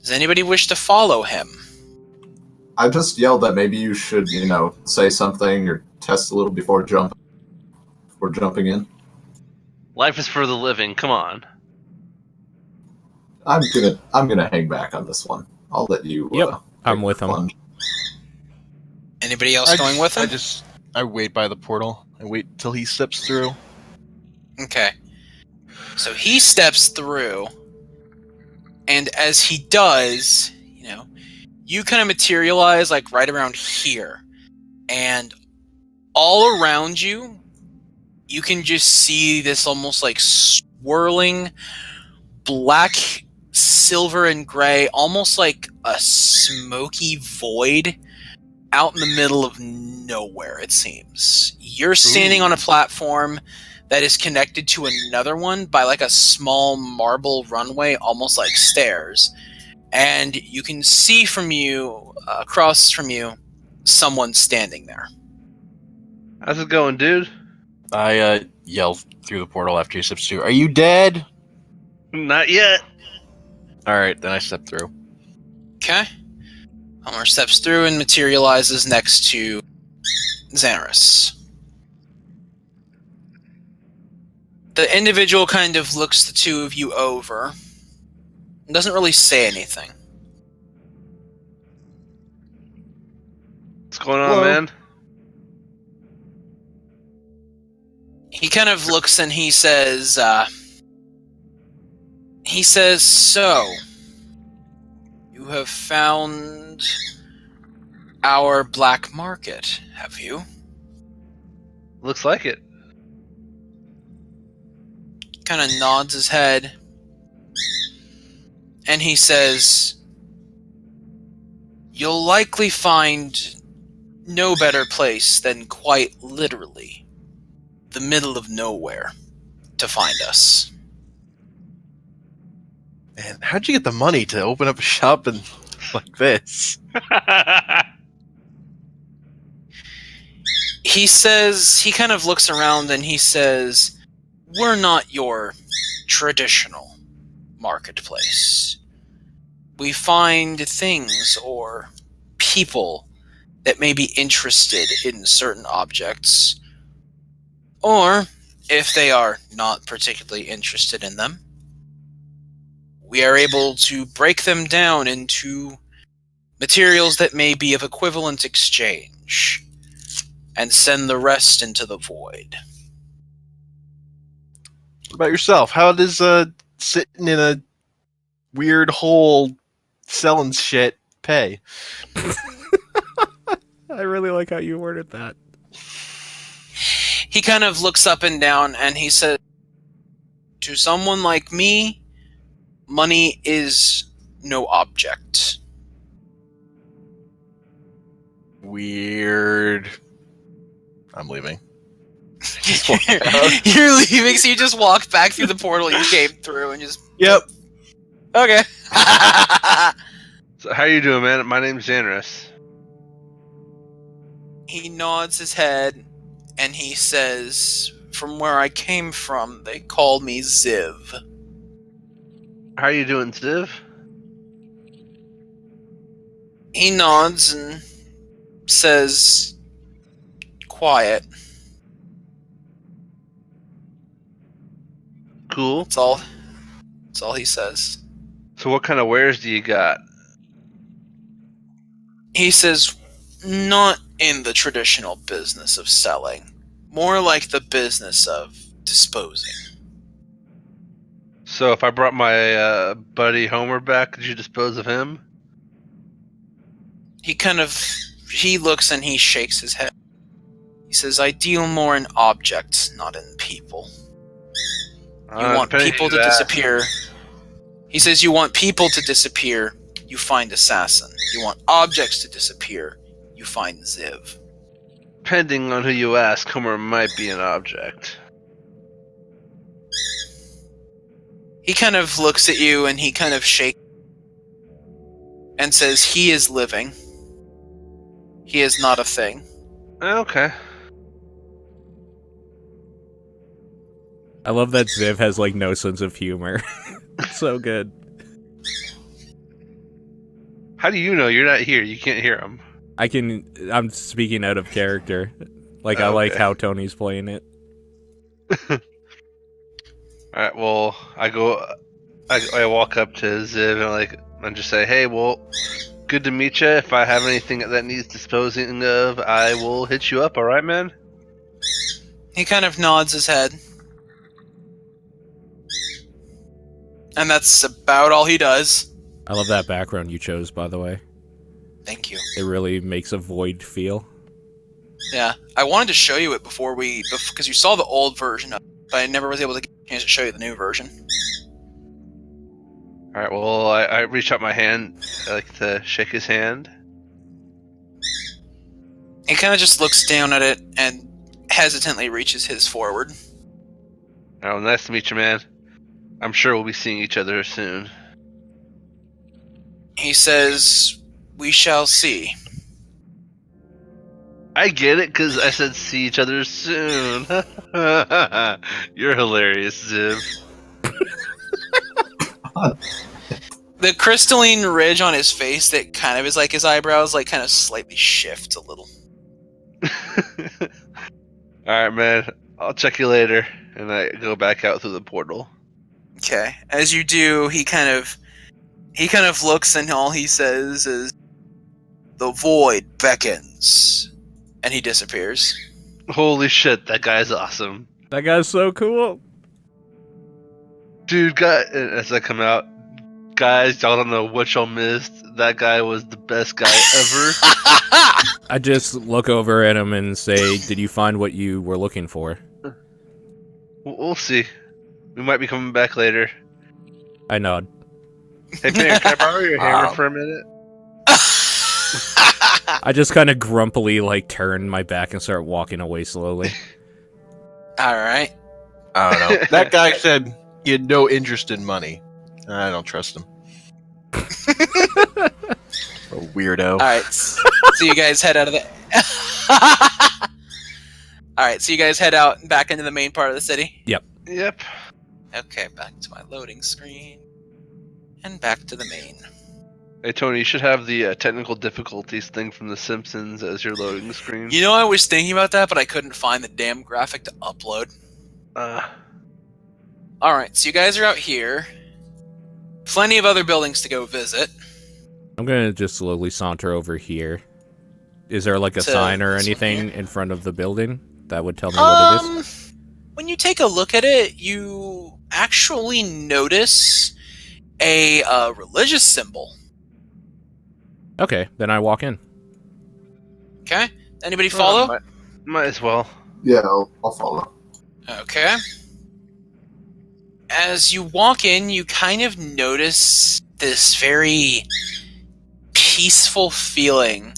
Does anybody wish to follow him? I just yelled that maybe you should, say something or test a little before jumping in. Life is for the living, come on. I'm gonna hang back on this one. I'll let you. Yep, I'm take with the him. plunge. Anybody else going with him? I wait by the portal. I wait till he steps through. Okay. So he steps through, and as he does, you kind of materialize like right around here. And all around you, you can just see this almost like swirling black, silver, and gray, almost like a smoky void out in the middle of nowhere, it seems. You're standing on a platform that is connected to another one by like a small marble runway, almost like stairs. And you can see from you, across from you, someone standing there. How's it going, dude? I yell through the portal after he steps through. Are you dead? Not yet. Alright, then I step through. Okay. Homer steps through and materializes next to Xanaris. The individual kind of looks the two of you over and doesn't really say anything. What's going on, Hello? man? He kind of looks and he says, so, you have found our black market, have you? Looks like it. Kind of nods his head. And he says, you'll likely find no better place than quite literally the middle of nowhere to find us. Man, how'd you get the money to open up a shop and like this? He says, he kind of looks around and he says, we're not your traditional marketplace. We find things or people that may be interested in certain objects, or if they are not particularly interested in them, we are able to break them down into materials that may be of equivalent exchange and send the rest into the void. What about yourself? How does sitting in a weird hole selling shit pay? I really like how you worded that. He kind of looks up and down and he says, to someone like me, money is no object. Weird. I'm leaving. You're leaving, so you just walk back through the portal you came through and just... Yep. Okay. So how you doing, man? My name's Xanarus. He nods his head, and he says, "From where I came from, they call me Ziv." How you doing, Ziv? He nods and says, "Quiet." Cool. That's all. That's all he says. So what kind of wares do you got? He says, "Not in the traditional business of selling. More like the business of disposing." So if I brought my buddy Homer back, could you dispose of him? He looks and he shakes his head. He says, "I deal more in objects, not in people. You want people to disappear." He says, "You want people to disappear, you find Assassin. You want objects to disappear, you find Ziv." Depending on who you ask, Homer might be an object. He kind of looks at you and he kind of shakes and says, "He is living. He is not a thing." Okay. I love that Ziv has like no sense of humor. It's so good. How do you know you're not here? You can't hear him. I'm speaking out of character. Like I like how Tony's playing it. Alright, well, I walk up to Ziv and I just say, "Hey, well, good to meet you. If I have anything that needs disposing of, I will hit you up, alright, man?" He kind of nods his head. And that's about all he does. I love that background you chose, by the way. Thank you. It really makes a void feel. Yeah, I wanted to show you it because you saw the old version of it, but I never was able to get a chance to show you the new version. Alright, well, I reach out my hand. I like to shake his hand. He kind of just looks down at it and hesitantly reaches his forward. Oh, nice to meet you, man. I'm sure we'll be seeing each other soon. He says, "We shall see." I get it, because I said see each other soon. You're hilarious, Ziv. The crystalline ridge on his face that kind of is like his eyebrows, like kind of slightly shifts a little. Alright, man. I'll check you later. And I go back out through the portal. Okay. As you do, he kind of looks and all he says is, "The void beckons." And he disappears. Holy shit, that guy's awesome. That guy's so cool. Dude, as I come out, guys, y'all don't know what y'all missed. That guy was the best guy ever. I just look over at him and say, "Did you find what you were looking for?" We'll see. We might be coming back later. I nod. Hey, Peter, can I borrow your hammer for a minute? I just kind of grumpily turn my back and start walking away slowly. Alright. I don't know. That guy said he had no interest in money. I don't trust him. A weirdo. Alright. So you guys head out of the... Alright, so you guys head out and back into the main part of the city? Yep. Okay, back to my loading screen. And back to the main. Hey, Tony, you should have the technical difficulties thing from The Simpsons as your loading screen. You know, I was thinking about that, but I couldn't find the damn graphic to upload. Alright, so you guys are out here. Plenty of other buildings to go visit. I'm gonna just slowly saunter over here. Is there a sign or anything in front of the building that would tell me what it is? When you take a look at it, you actually notice a religious symbol. Okay, then I walk in. Okay. Anybody follow? Might as well. Yeah, I'll follow. Okay. As you walk in, you kind of notice this very peaceful feeling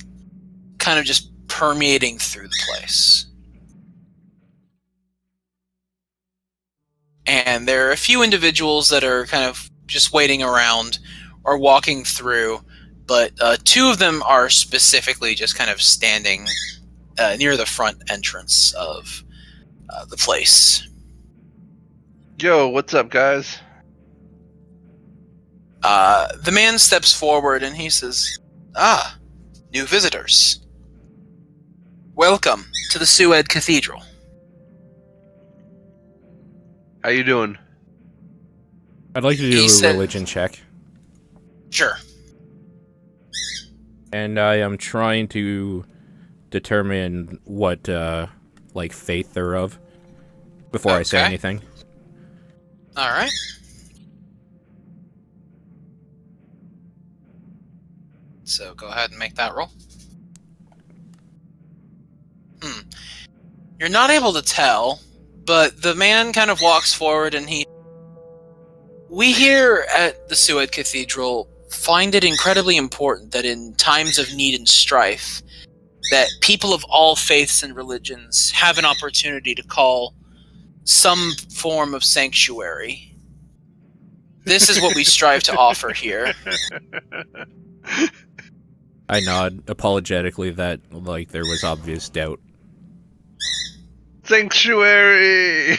kind of just permeating through the place. And there are a few individuals that are kind of just waiting around or walking through, but two of them are specifically just kind of standing near the front entrance of the place. Yo, what's up, guys? The man steps forward and he says, "Ah, new visitors. Welcome to the Sued Cathedral." How you doing? I'd like to do a religion check. Sure. And I am trying to determine what, faith they're of before I say anything. All right. So go ahead and make that roll. You're not able to tell, but the man kind of walks forward and we here at the Sued Cathedral find it incredibly important that in times of need and strife, that people of all faiths and religions have an opportunity to call some form of sanctuary. This is what we strive to offer here. I nod apologetically that, there was obvious doubt. Sanctuary!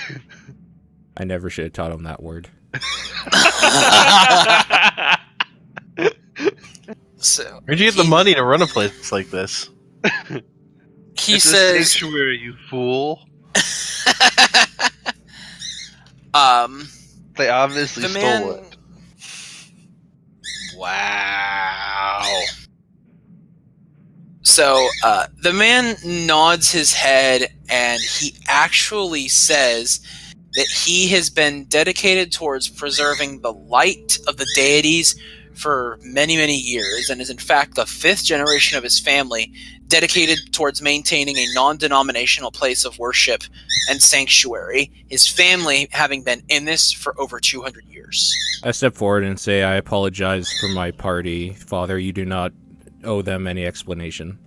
I never should have taught him that word. So where'd you get the money to run a place like this? He it's says, a sanctuary, you fool. They obviously the stole man... it. Wow. So, the man nods his head, and he actually says that he has been dedicated towards preserving the light of the deities for many, many years, and is in fact the 5th generation of his family dedicated towards maintaining a non-denominational place of worship and sanctuary, his family having been in this for over 200 years. I step forward and say, I apologize for my party. Father, you do not owe them any explanation.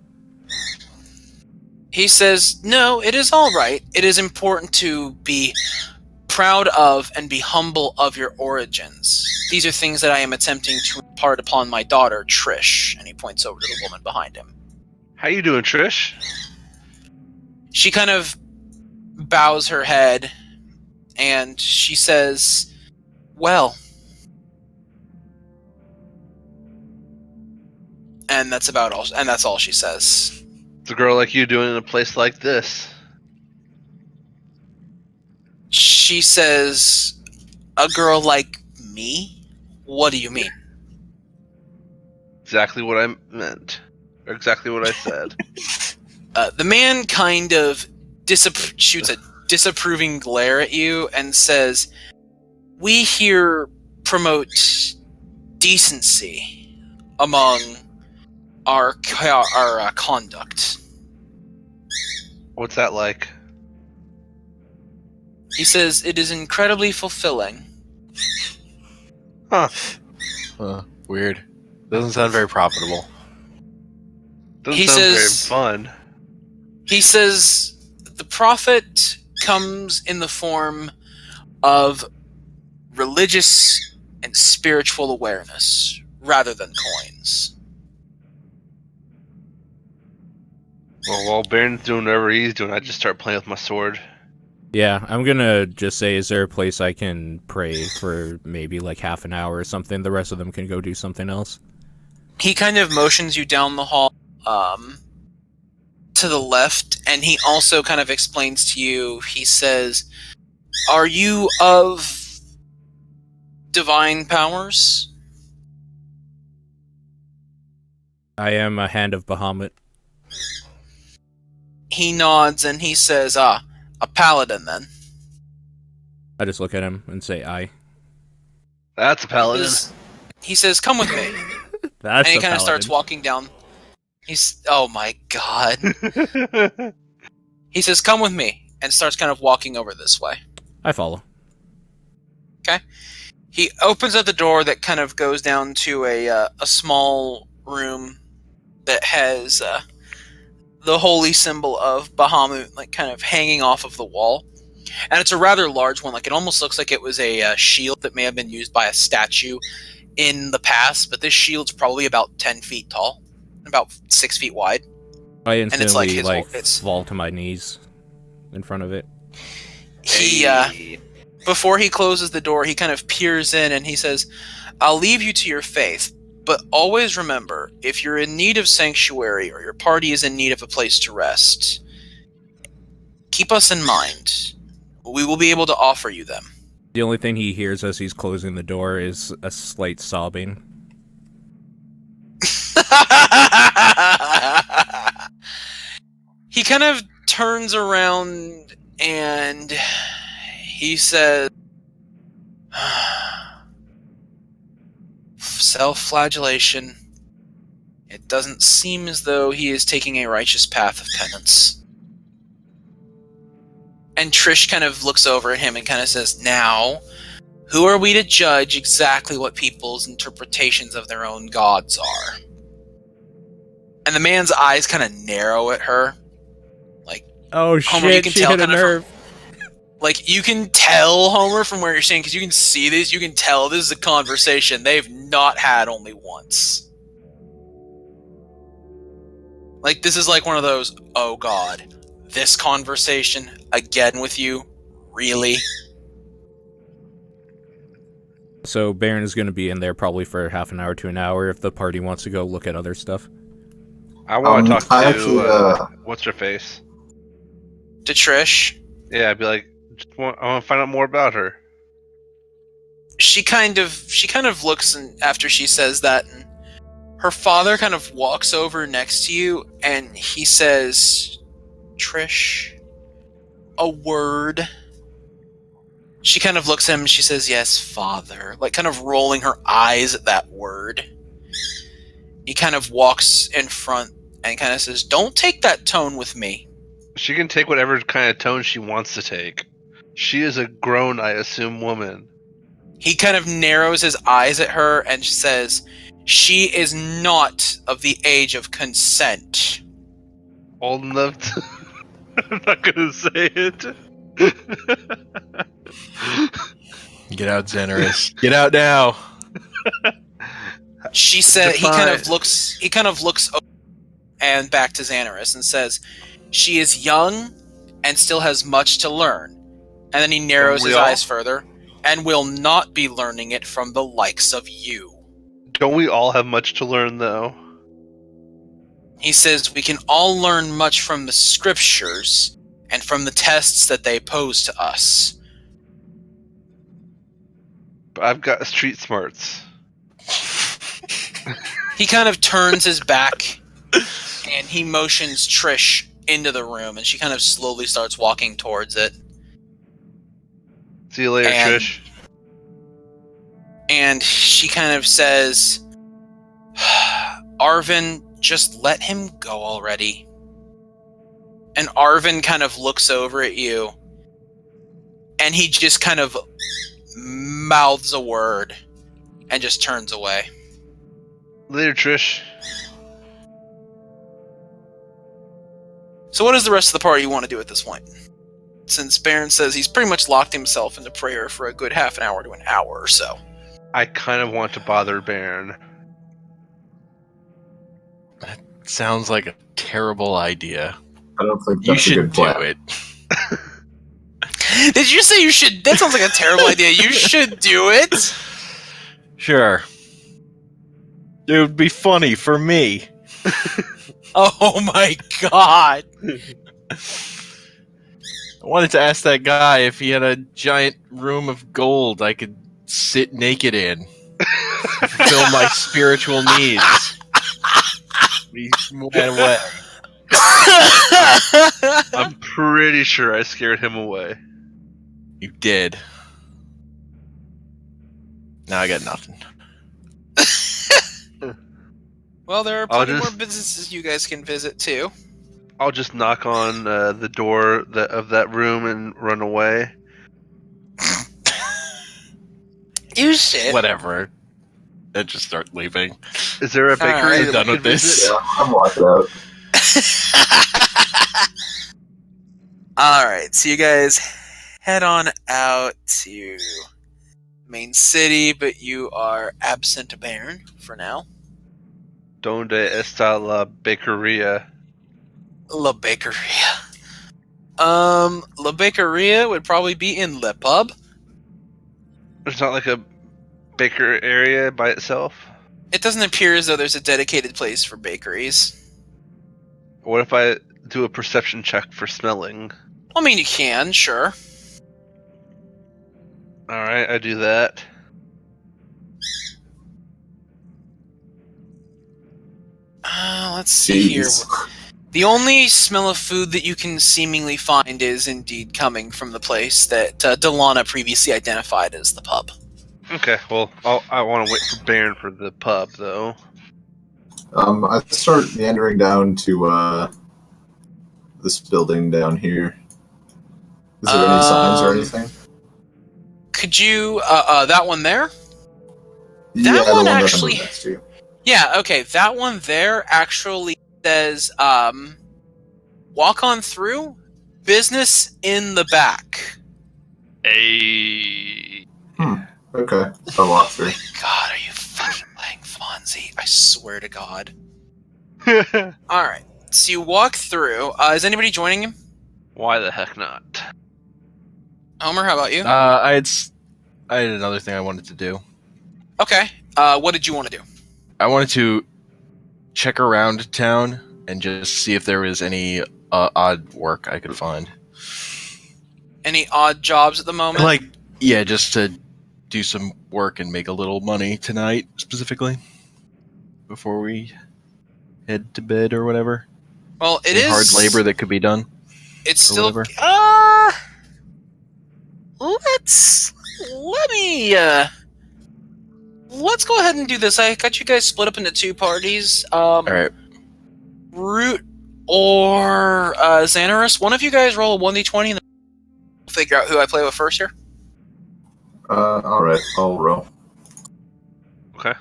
He says, "No, it is all right. It is important to be proud of and be humble of your origins. These are things that I am attempting to impart upon my daughter, Trish." And he points over to the woman behind him. How you doing, Trish? She kind of bows her head, and she says, "Well." And that's about all. And that's all she says. What's a girl like you doing in a place like this? She says, "A girl like me? What do you mean?" Exactly what I meant. Or exactly what I said. The man kind of shoots a disapproving glare at you and says, "We here promote decency among our conduct." What's that like? He says, "It is incredibly fulfilling." Huh. Weird. Doesn't sound very profitable. Doesn't sound very fun. He says, "The profit comes in the form of religious and spiritual awareness rather than coins." Well, while Baron's doing whatever he's doing, I just start playing with my sword. Yeah, I'm gonna just say, is there a place I can pray for maybe half an hour or something? The rest of them can go do something else. He kind of motions you down the hall to the left, and he also kind of explains to you, he says, "Are you of divine powers?" I am a hand of Bahamut. He nods and he says, "Ah, a paladin then." I just look at him and say, aye. That's a paladin. He says, "Come with me." That's and he a kind of paladin. starts walking down. Oh my god. He says, "Come with me," and starts kind of walking over this way. I follow. Okay. He opens up the door that kind of goes down to a small room that has the holy symbol of Bahamut kind of hanging off of the wall. And it's a rather large one. Like, it almost looks like it was a shield that may have been used by a statue in the past, but this shield's probably about 10 feet tall, about 6 feet wide. I And it's like instantly his fall to my knees in front of it. He before he closes the door, he kind of peers in and he says, "I'll leave you to your faith, but always remember, if you're in need of sanctuary or your party is in need of a place to rest, keep us in mind. We will be able to offer you them." The only thing he hears as he's closing the door is a slight sobbing. He kind of turns around and he says, "Self-flagellation. It doesn't seem as though he is taking a righteous path of penance." And Trish kind of looks over at him and kind of says, "Now, who are we to judge exactly what people's interpretations of their own gods are?" And the man's eyes kind of narrow at her. Oh Homer, you shit, can she tell hit a kind of nerve. Like, you can tell, Homer, from where you're standing, because you can see this, you can tell this is a conversation they've not had only once. Like, this is like one of those, oh god, this conversation again with you? Really? So Baron is going to be in there probably for half an hour to an hour if the party wants to go look at other stuff. I want to talk to I actually, what's her face? To Trish? Yeah, I'd be like, I want to find out more about her. She kind of looks, and after she says that, and her father kind of walks over next to you and he says, "Trish, a word." She kind of looks at him and she says, "Yes, father," like kind of rolling her eyes at that word. He kind of walks in front and kind of says, "Don't take that tone with me." She can take whatever kind of tone she wants to take. She is a grown, I assume, woman. He kind of narrows his eyes at her and says, "She is not of the age of consent." Old enough to... I'm not going to say it. Get out, Xenorus. Get out now. She said, he kind of looks over and back to Xanaris and says, "She is young and still has much to learn." And then he narrows his eyes further, "and will not be learning it from the likes of you." Don't we all have much to learn, though? He says, "We can all learn much from the scriptures and from the tests that they pose to us." But I've got street smarts. He kind of turns his back and he motions Trish into the room, and she kind of slowly starts walking towards it. See you later, Trish. And she kind of says, "Arvin, just let him go already." And Arvin kind of looks over at you, and he just kind of mouths a word and just turns away. Later, Trish. So what does the rest of the party want to do at this point? Since Baron says he's pretty much locked himself into prayer for a good half an hour to an hour or so. I kind of want to bother Baron. That sounds like a terrible idea. I don't think You that's a should good do plan. it. Did you say you should? That sounds like a terrible idea. You should do it. Sure. It would be funny for me. Oh my god. I wanted to ask that guy if he had a giant room of gold I could sit naked in. Fulfill my spiritual needs. He went away. I'm pretty sure I scared him away. You did. Now I got nothing. Well, there are plenty more businesses you guys can visit too. I'll just knock on the door of that room and run away. You should. Whatever. And just start leaving. Is there a bakery Alright. that we Done could with this. visit? Yeah, I'm locked out. Alright, so you guys head on out to main city, but you are absent Baron for now. Donde está la bakería? La Bakeria. La Bakeria would probably be in Le Pub. There's not like a baker area by itself? It doesn't appear as though there's a dedicated place for bakeries. What if I do a perception check for smelling? I mean, you can, sure. Alright, I do that. Let's see here. Jeez. The only smell of food that you can seemingly find is indeed coming from the place that Delana previously identified as the pub. Okay, well, I want to wait for Baron for the pub, though. I start meandering down to this building down here. Is there any signs or anything? Could you, that one there? Yeah, That the one that I'm actually- next to. Yeah, okay, that one there actually says, walk on through, business in the back. Hey. Okay, I'll walk through. God, are you fucking playing Fonzie? I swear to God. Alright, so you walk through. Is anybody joining him? Why the heck not? Homer, how about you? I had another thing I wanted to do. Okay, what did you want to do? I wanted to check around town and just see if there was any odd work I could find. Any odd jobs at the moment? Like, yeah, just to do some work and make a little money tonight, specifically, before we head to bed or whatever. Well, it Any is hard labor that could be done. It's or still. whatever. Let me. Let's go ahead and do this. I got you guys split up into two parties. All right. Root or Xanaris. One of you guys roll a 1d20 and then we'll figure out who I play with first here. Alright, I'll roll. Okay.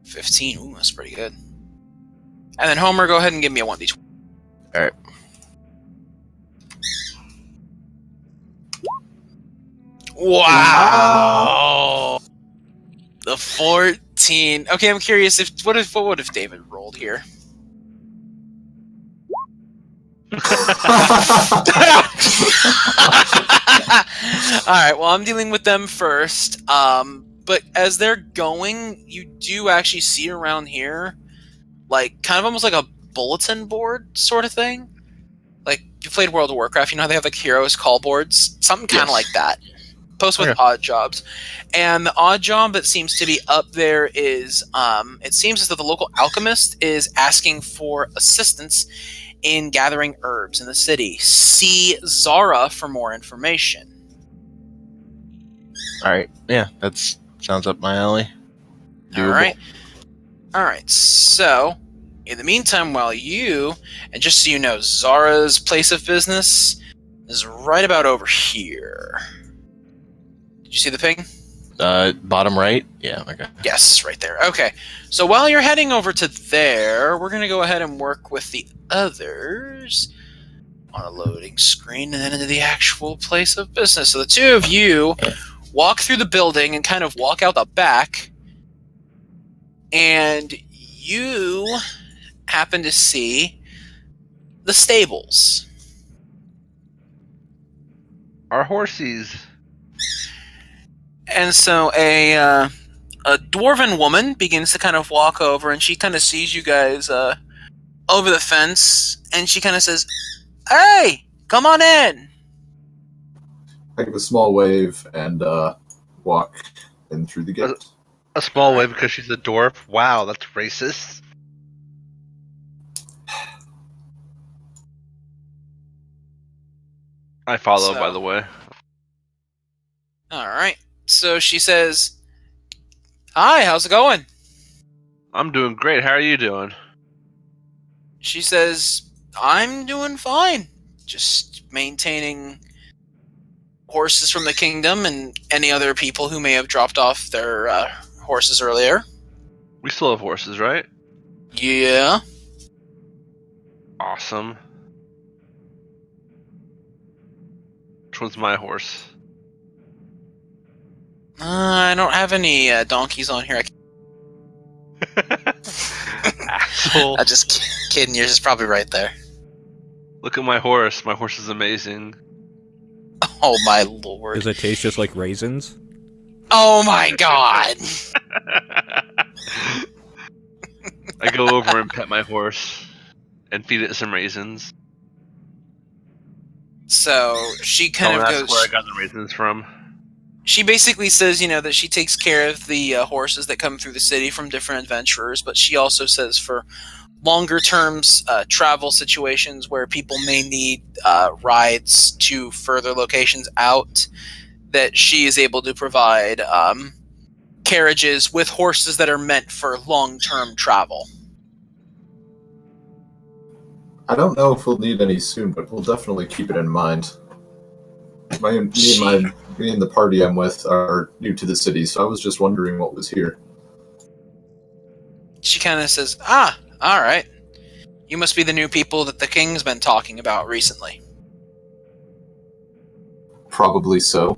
$15. Ooh, that's pretty good. And then Homer, go ahead and give me a 1d20. All right. Wow. The 14. Okay, I'm curious what would if David rolled here? Alright, well, I'm dealing with them first. But as they're going, you do actually see around here, like, kind of almost like a bulletin board sort of thing. Like, you played World of Warcraft, you know how they have, like, heroes call boards? Something kind of Yes. like that. Post with Okay. odd jobs. And the odd job that seems to be up there is, it seems as though the local alchemist is asking for assistance in gathering herbs in the city. See Zara for more information. All right. Yeah, that's sounds up my alley. Doable. All right. So, in the meantime, while you, and just so you know, Zara's place of business is right about over here. Did you see the ping? Bottom right. Yeah. Okay. Yes, right there. Okay. So while you're heading over to there, we're going to go ahead and work with the others on a loading screen and then into the actual place of business. So the two of you walk through the building and kind of walk out the back, and you happen to see the stables. Our horsies. And so a dwarven woman begins to kind of walk over, and she kind of sees you guys over the fence, and she kind of says, "Hey, come on in." I give a small wave and walk in through the gate. A small way because she's a dwarf. Wow, that's racist. I follow, So- by the way. All right. So she says, "Hi, how's it going?" I'm doing great. How are you doing? She says, "I'm doing fine. Just maintaining horses from the kingdom and any other people who may have dropped off their horses earlier." We still have horses, right? Yeah. Awesome. Which one's my horse? I don't have any donkeys on here. Asshole. I'm just kidding. Yours is probably right there. Look at my horse. My horse is amazing. Oh my lord. Does it taste just like raisins? Oh my god. I go over and pet my horse and feed it some raisins. So she kind Don't of ask goes. where I got the raisins from. She basically says, that she takes care of the horses that come through the city from different adventurers, but she also says for longer terms travel situations where people may need rides to further locations out, that she is able to provide carriages with horses that are meant for long-term travel. I don't know if we'll need any soon, but we'll definitely keep it in mind. Me and the party I'm with are new to the city, so I was just wondering what was here. She kind of says, all right. You must be the new people that the king's been talking about recently. Probably so.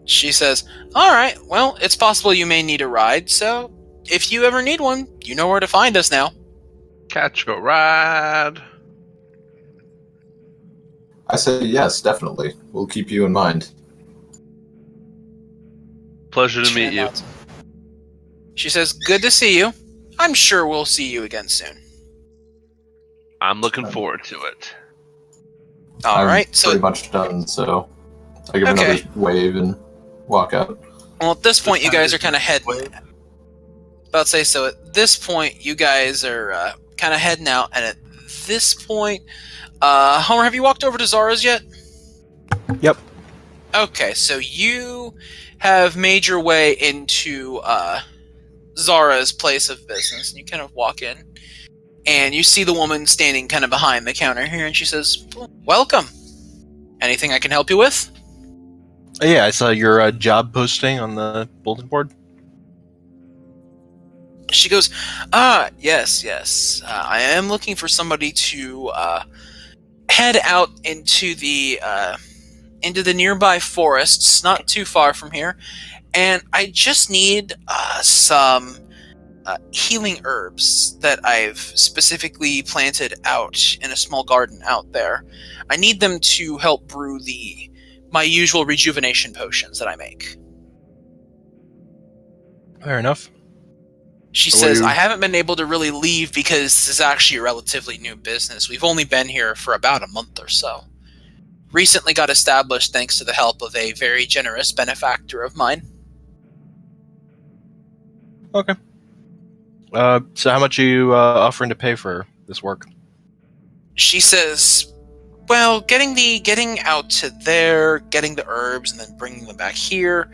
She says, all right, well, it's possible you may need a ride, so if you ever need one, you know where to find us now. Catch a ride. I say yes, definitely. We'll keep you in mind. Pleasure to meet you. She says, good to see you. I'm sure we'll see you again soon. I'm looking forward to it. All right, so pretty much done, so I give Okay. another wave and walk out. well, at this point, you time guys is are kind of heading. wave. About to say, so at this point, you guys are kind of heading out, and at this point, Homer, have you walked over to Zara's yet? Yep. Okay, so you have made your way into Zara's place of business, and you kind of walk in, and you see the woman standing kind of behind the counter here, and she says, welcome. Anything I can help you with? Yeah, I saw your job posting on the bulletin board. She goes, yes. I am looking for somebody to head out into the nearby forests, not too far from here, and I just need some healing herbs that I've specifically planted out in a small garden out there. I need them to help brew my usual rejuvenation potions that I make. Fair enough. She So what says, do you- I haven't been able to really leave because this is actually a relatively new business. We've only been here for about a month or so. Recently got established thanks to the help of a very generous benefactor of mine. Okay. So how much are you offering to pay for this work? She says, well, getting out to there, getting the herbs, and then bringing them back here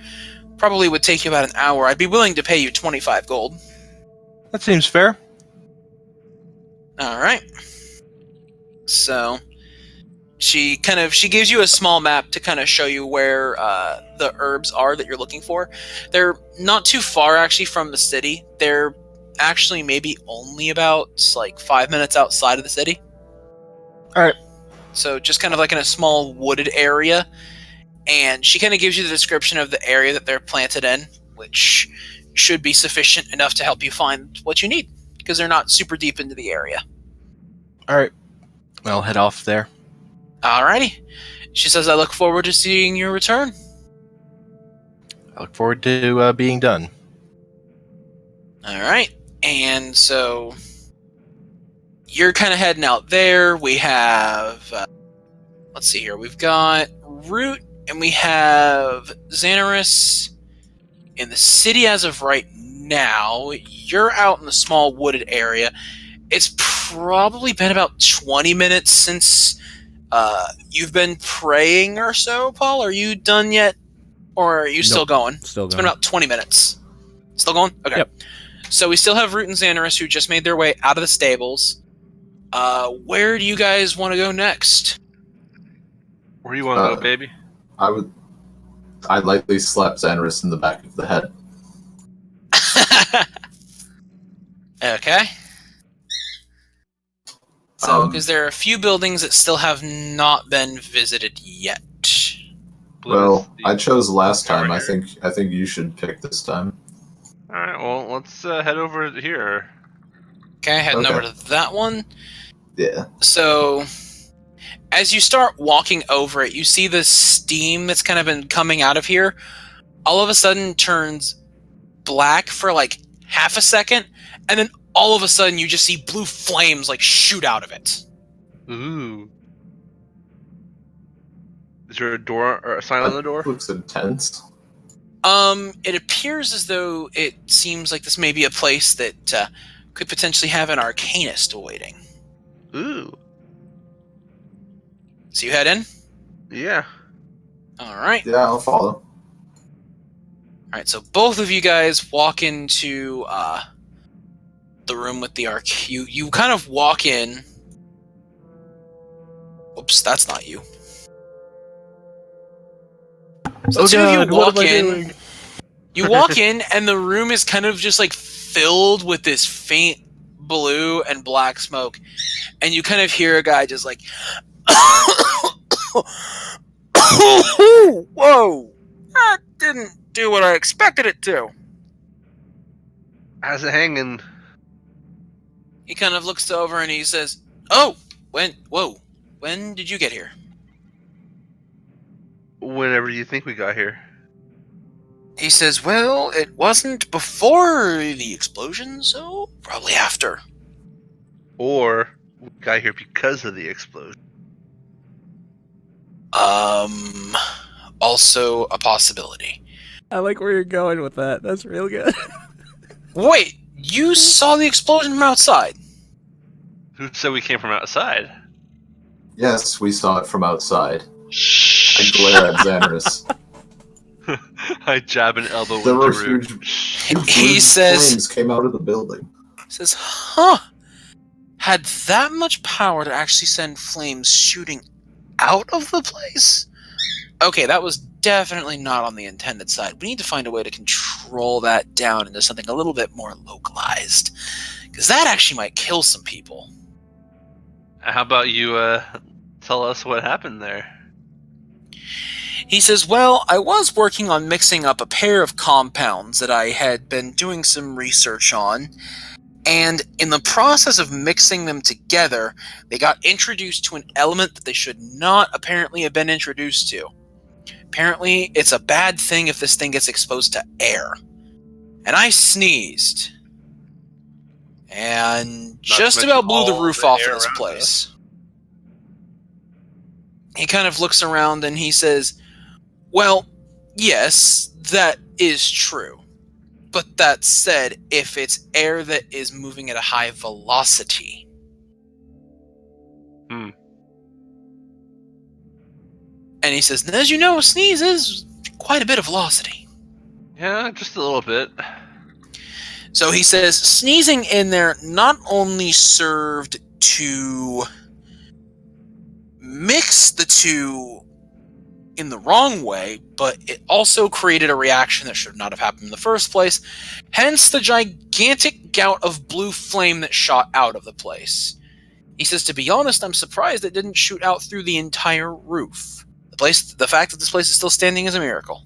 probably would take you about an hour. I'd be willing to pay you 25 gold. That seems fair. All right. So she gives you a small map to kind of show you where the herbs are that you're looking for. They're not too far actually from the city. They're actually maybe only about like 5 minutes outside of the city. All right. So just kind of like in a small wooded area. And she kind of gives you the description of the area that they're planted in, which should be sufficient enough to help you find what you need, because they're not super deep into the area. All right. I'll head off there. Alrighty. She says, I look forward to seeing your return. I look forward to being done. Alright. And so you're kind of heading out there. We have, let's see here. We've got Root and we have Xanaris in the city as of right now. You're out in the small wooded area. It's probably been about 20 minutes since you've been praying or so, Paul. Are you done yet? Or are you still going? Still It's going. been about 20 minutes. Still going? Okay. Yep. So we still have Root and Xanaris who just made their way out of the stables. Where do you guys want to go next? Where you want to go, baby? I'd lightly slap Xanaris in the back of the head. Okay. So, because there are a few buildings that still have not been visited yet. Well, I chose last tower time. I here. think you should pick this time. All right, well, let's head over here. Okay, heading Okay. over to that one. Yeah. So, as you start walking over it, you see the steam that's kind of been coming out of here. All of a sudden turns black for like half a second, and then all of a sudden you just see blue flames like shoot out of it. Ooh. Is there a door or a sign on the door? Looks intense. It appears as though it seems like this may be a place that could potentially have an arcanist awaiting. Ooh. So you head in? Yeah. Alright. Yeah, I'll follow. Alright, so both of you guys walk into the room with the arc. You kind of walk in. Oops, that's not you. So two of you walk in. You walk in, and the room is kind of just like filled with this faint blue and black smoke, and you kind of hear a guy just like, "Whoa, that didn't do what I expected it to." How's it hanging? He kind of looks over and he says, "Oh, when did you get here?" Whenever you think we got here. He says, "Well, it wasn't before the explosion, so probably after." Or we got here because of the explosion. Also a possibility. I like where you're going with that. That's real good. Wait, you saw the explosion from outside? Who said we came from outside? Yes, we saw it from outside. I glare at Xanarus. I jab an elbow There were into Root. huge He blue says- flames came out of the building. Says, "Huh, had that much power to actually send flames shooting out of the place? Okay, that was definitely not on the intended side. We need to find a way to control that down into something a little bit more localized. Because that actually might kill some people." How about you tell us what happened there? He says, "Well, I was working on mixing up a pair of compounds that I had been doing some research on, and in the process of mixing them together, they got introduced to an element that they should not apparently have been introduced to. Apparently, it's a bad thing if this thing gets exposed to air. And I sneezed. And Not just to about mention blew the all roof the off air of this around place." He kind of looks around and he says, "Well, yes, that is true. But that said, if it's air that is moving at a high velocity..." Hmm. And he says, "As you know, a sneeze is quite a bit of velocity." Yeah, just a little bit. So he says, sneezing in there not only served to mix the two in the wrong way, but it also created a reaction that should not have happened in the first place, hence the gigantic gout of blue flame that shot out of the place. He says, "To be honest, I'm surprised it didn't shoot out through the entire roof. The fact that this place is still standing is a miracle."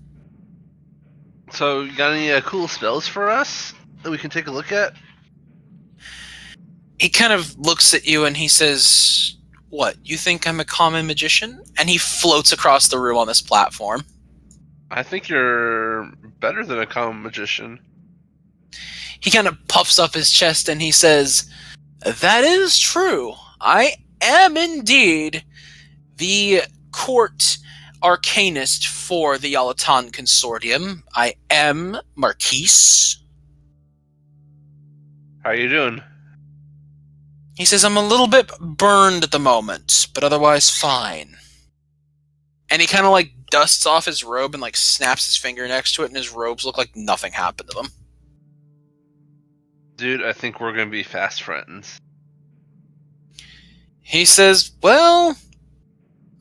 So, you got any cool spells for us that we can take a look at? He kind of looks at you and he says, "What, you think I'm a common magician?" And he floats across the room on this platform. I think you're better than a common magician. He kind of puffs up his chest and he says, "That is true. I am indeed the court arcanist for the Yalatan Consortium. I am Marquise." How you doing? He says, "I'm a little bit burned at the moment, but otherwise fine." And he kind of like dusts off his robe and like snaps his finger next to it, and his robes look like nothing happened to them. Dude, I think we're gonna be fast friends. He says, "Well,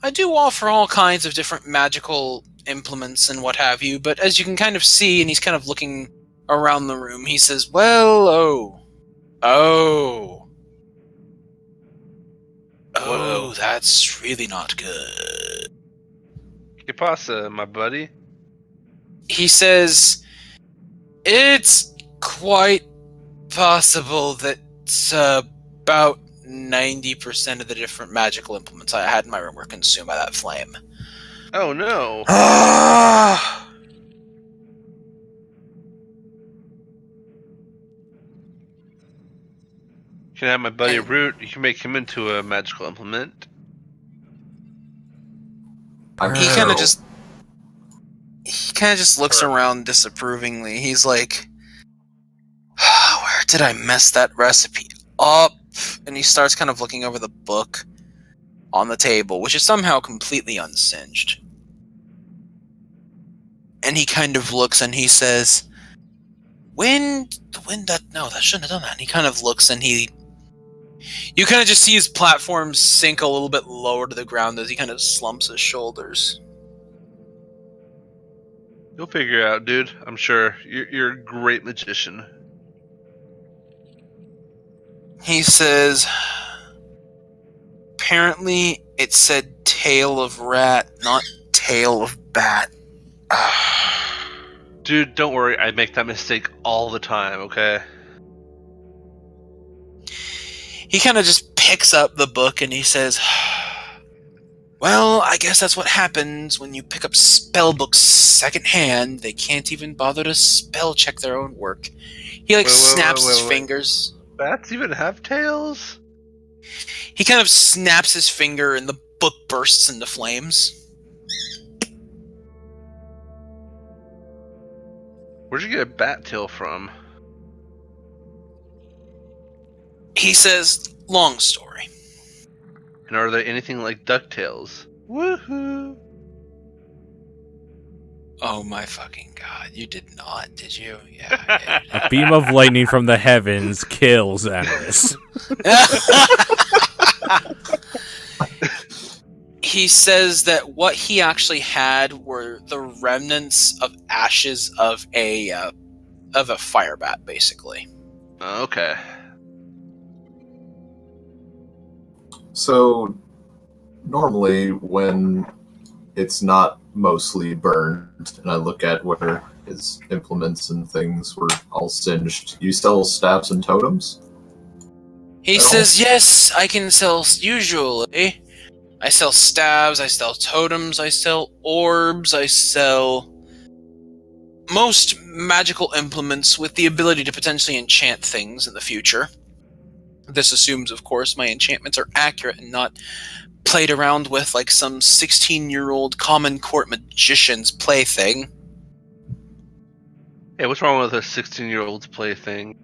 I do offer all kinds of different magical implements and what have you, but as you can kind of see," and he's kind of looking around the room, he says, "Well, oh. That's really not good. ¿Qué pasa, my buddy? He says, it's quite possible that about 90% of the different magical implements I had in my room were consumed by that flame. Oh no. You can have my buddy Root. You can make him into a magical implement. He kind of just looks around disapprovingly. He's like, where did I mess that recipe up? And he starts kind of looking over the book on the table, which is somehow completely unsinged. And he kind of looks and he says, no, that shouldn't have done that. And he kind of looks and you kind of just see his platform sink a little bit lower to the ground as he kind of slumps his shoulders. You'll figure it out, dude. I'm sure. You're a great magician. He says, apparently it said tail of rat, not tail of bat. Dude, don't worry. I make that mistake all the time, okay? He kind of just picks up the book and he says, well, I guess that's what happens when you pick up spell books secondhand. They can't even bother to spell check their own work. He snaps his fingers. Bats even have tails? He kind of snaps his finger and the book bursts into flames. Where'd you get a bat tail from? He says, long story. And are there anything like DuckTales? Woohoo! Oh my fucking god, you did not, did you? Yeah. A beam of lightning from the heavens kills Eris. He says that what he actually had were the remnants of ashes of a fire bat, basically. Okay. So, normally when it's not mostly burned, and I look at where his implements and things were all singed, you sell staffs and totems? He says, yes, I can sell, usually. I sell staves, I sell totems, I sell orbs, I sell most magical implements with the ability to potentially enchant things in the future. This assumes, of course, my enchantments are accurate and not played around with like some 16-year-old common court magician's plaything. Hey, what's wrong with a 16-year-old's plaything?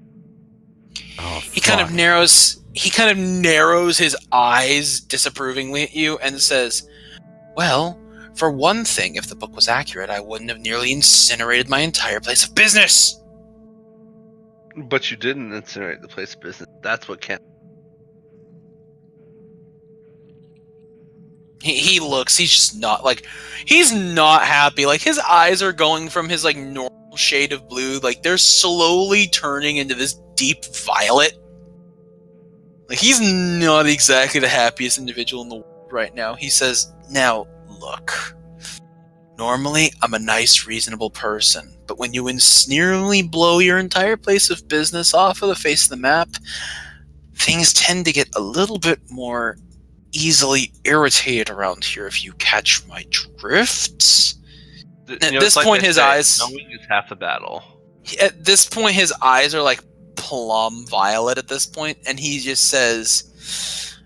Oh, He kind of narrows his eyes disapprovingly at you and says, well, for one thing, if the book was accurate, I wouldn't have nearly incinerated my entire place of business. But you didn't incinerate the place of business. That's what counts. He looks, he's just not, like, he's not happy. Like, his eyes are going from his, like, normal shade of blue, like, they're slowly turning into this deep violet. Like, he's not exactly the happiest individual in the world right now. He says, now, look. Normally, I'm a nice, reasonable person, but when you nearly blow your entire place of business off of the face of the map, things tend to get a little bit more easily irritated around here, if you catch my drift. At this point, his eyes... Knowing is half the battle. At this point, his eyes are like plum violet at this point, and he just says,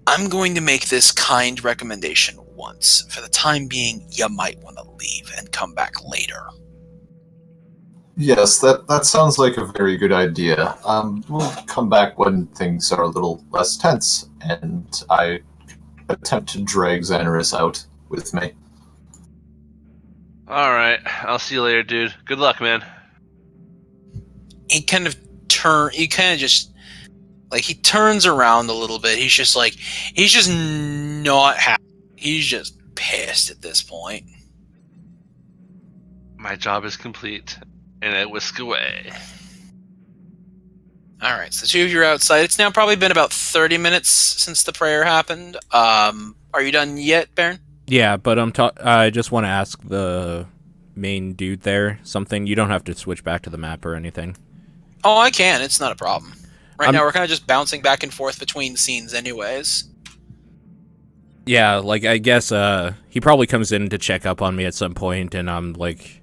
I'm going to make this kind recommendation once. For the time being, you might want to leave and come back later. Yes, that sounds like a very good idea. We'll come back when things are a little less tense, and I attempt to drag Xanaris out with me. Alright, I'll see you later, dude. Good luck, man. He kind of he turns around a little bit. He's just not happy. He's just pissed at this point. My job is complete, and I whisk away. All right, so the two of you are outside. It's now probably been about 30 minutes since the prayer happened. Are you done yet, Baron? Yeah, but I just want to ask the main dude there something. You don't have to switch back to the map or anything. Oh, I can. It's not a problem. Right I'm- now, we're kind of just bouncing back and forth between scenes anyways. Yeah, like, I guess he probably comes in to check up on me at some point, and I'm, like,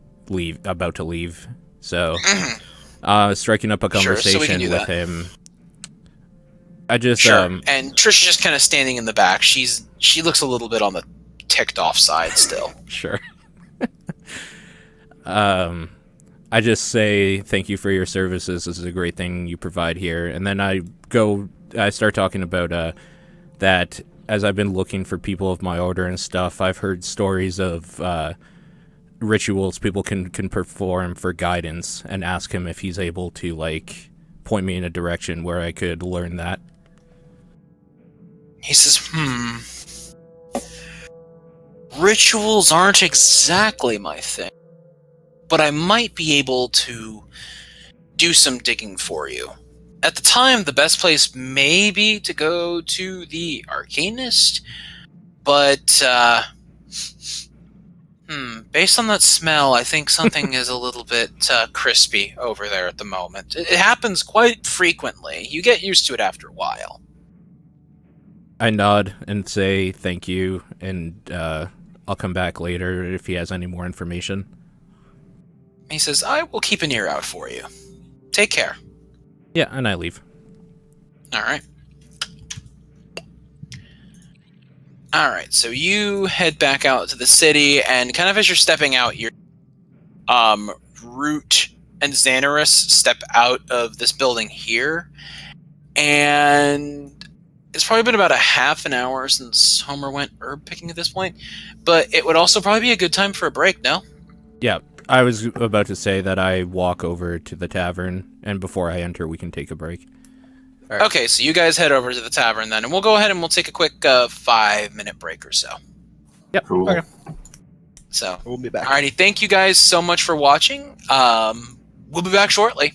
about to leave. So, striking up a Sure, so we can conversation do with that. him. I just, Sure. And Trisha's just kind of standing in the back. She looks a little bit on the ticked off side still. Sure. I just say thank you for your services. This is a great thing you provide here. And then I start talking about that as I've been looking for people of my order and stuff, I've heard stories of rituals people can perform for guidance, and ask him if he's able to, like, point me in a direction where I could learn that. He says, rituals aren't exactly my thing, but I might be able to do some digging for you. At the time, the best place may be to go to the Arcanist, but, based on that smell, I think something is a little bit crispy over there at the moment. It happens quite frequently. You get used to it after a while. I nod and say thank you, and I'll come back later if he has any more information. He says, I will keep an ear out for you. Take care. Yeah, and I leave. Alright. Alright, so you head back out to the city, and kind of as you're stepping out, your Root and Xanaris step out of this building here, and it's probably been about a half an hour since Homer went herb picking at this point, but it would also probably be a good time for a break, no? Yeah, I was about to say that I walk over to the tavern, and before I enter, we can take a break. All right. Okay, so you guys head over to the tavern then, and we'll go ahead and we'll take a quick 5-minute break or so. Yep. Cool. Okay. So, We'll be back. alrighty, thank you guys so much for watching. We'll be back shortly.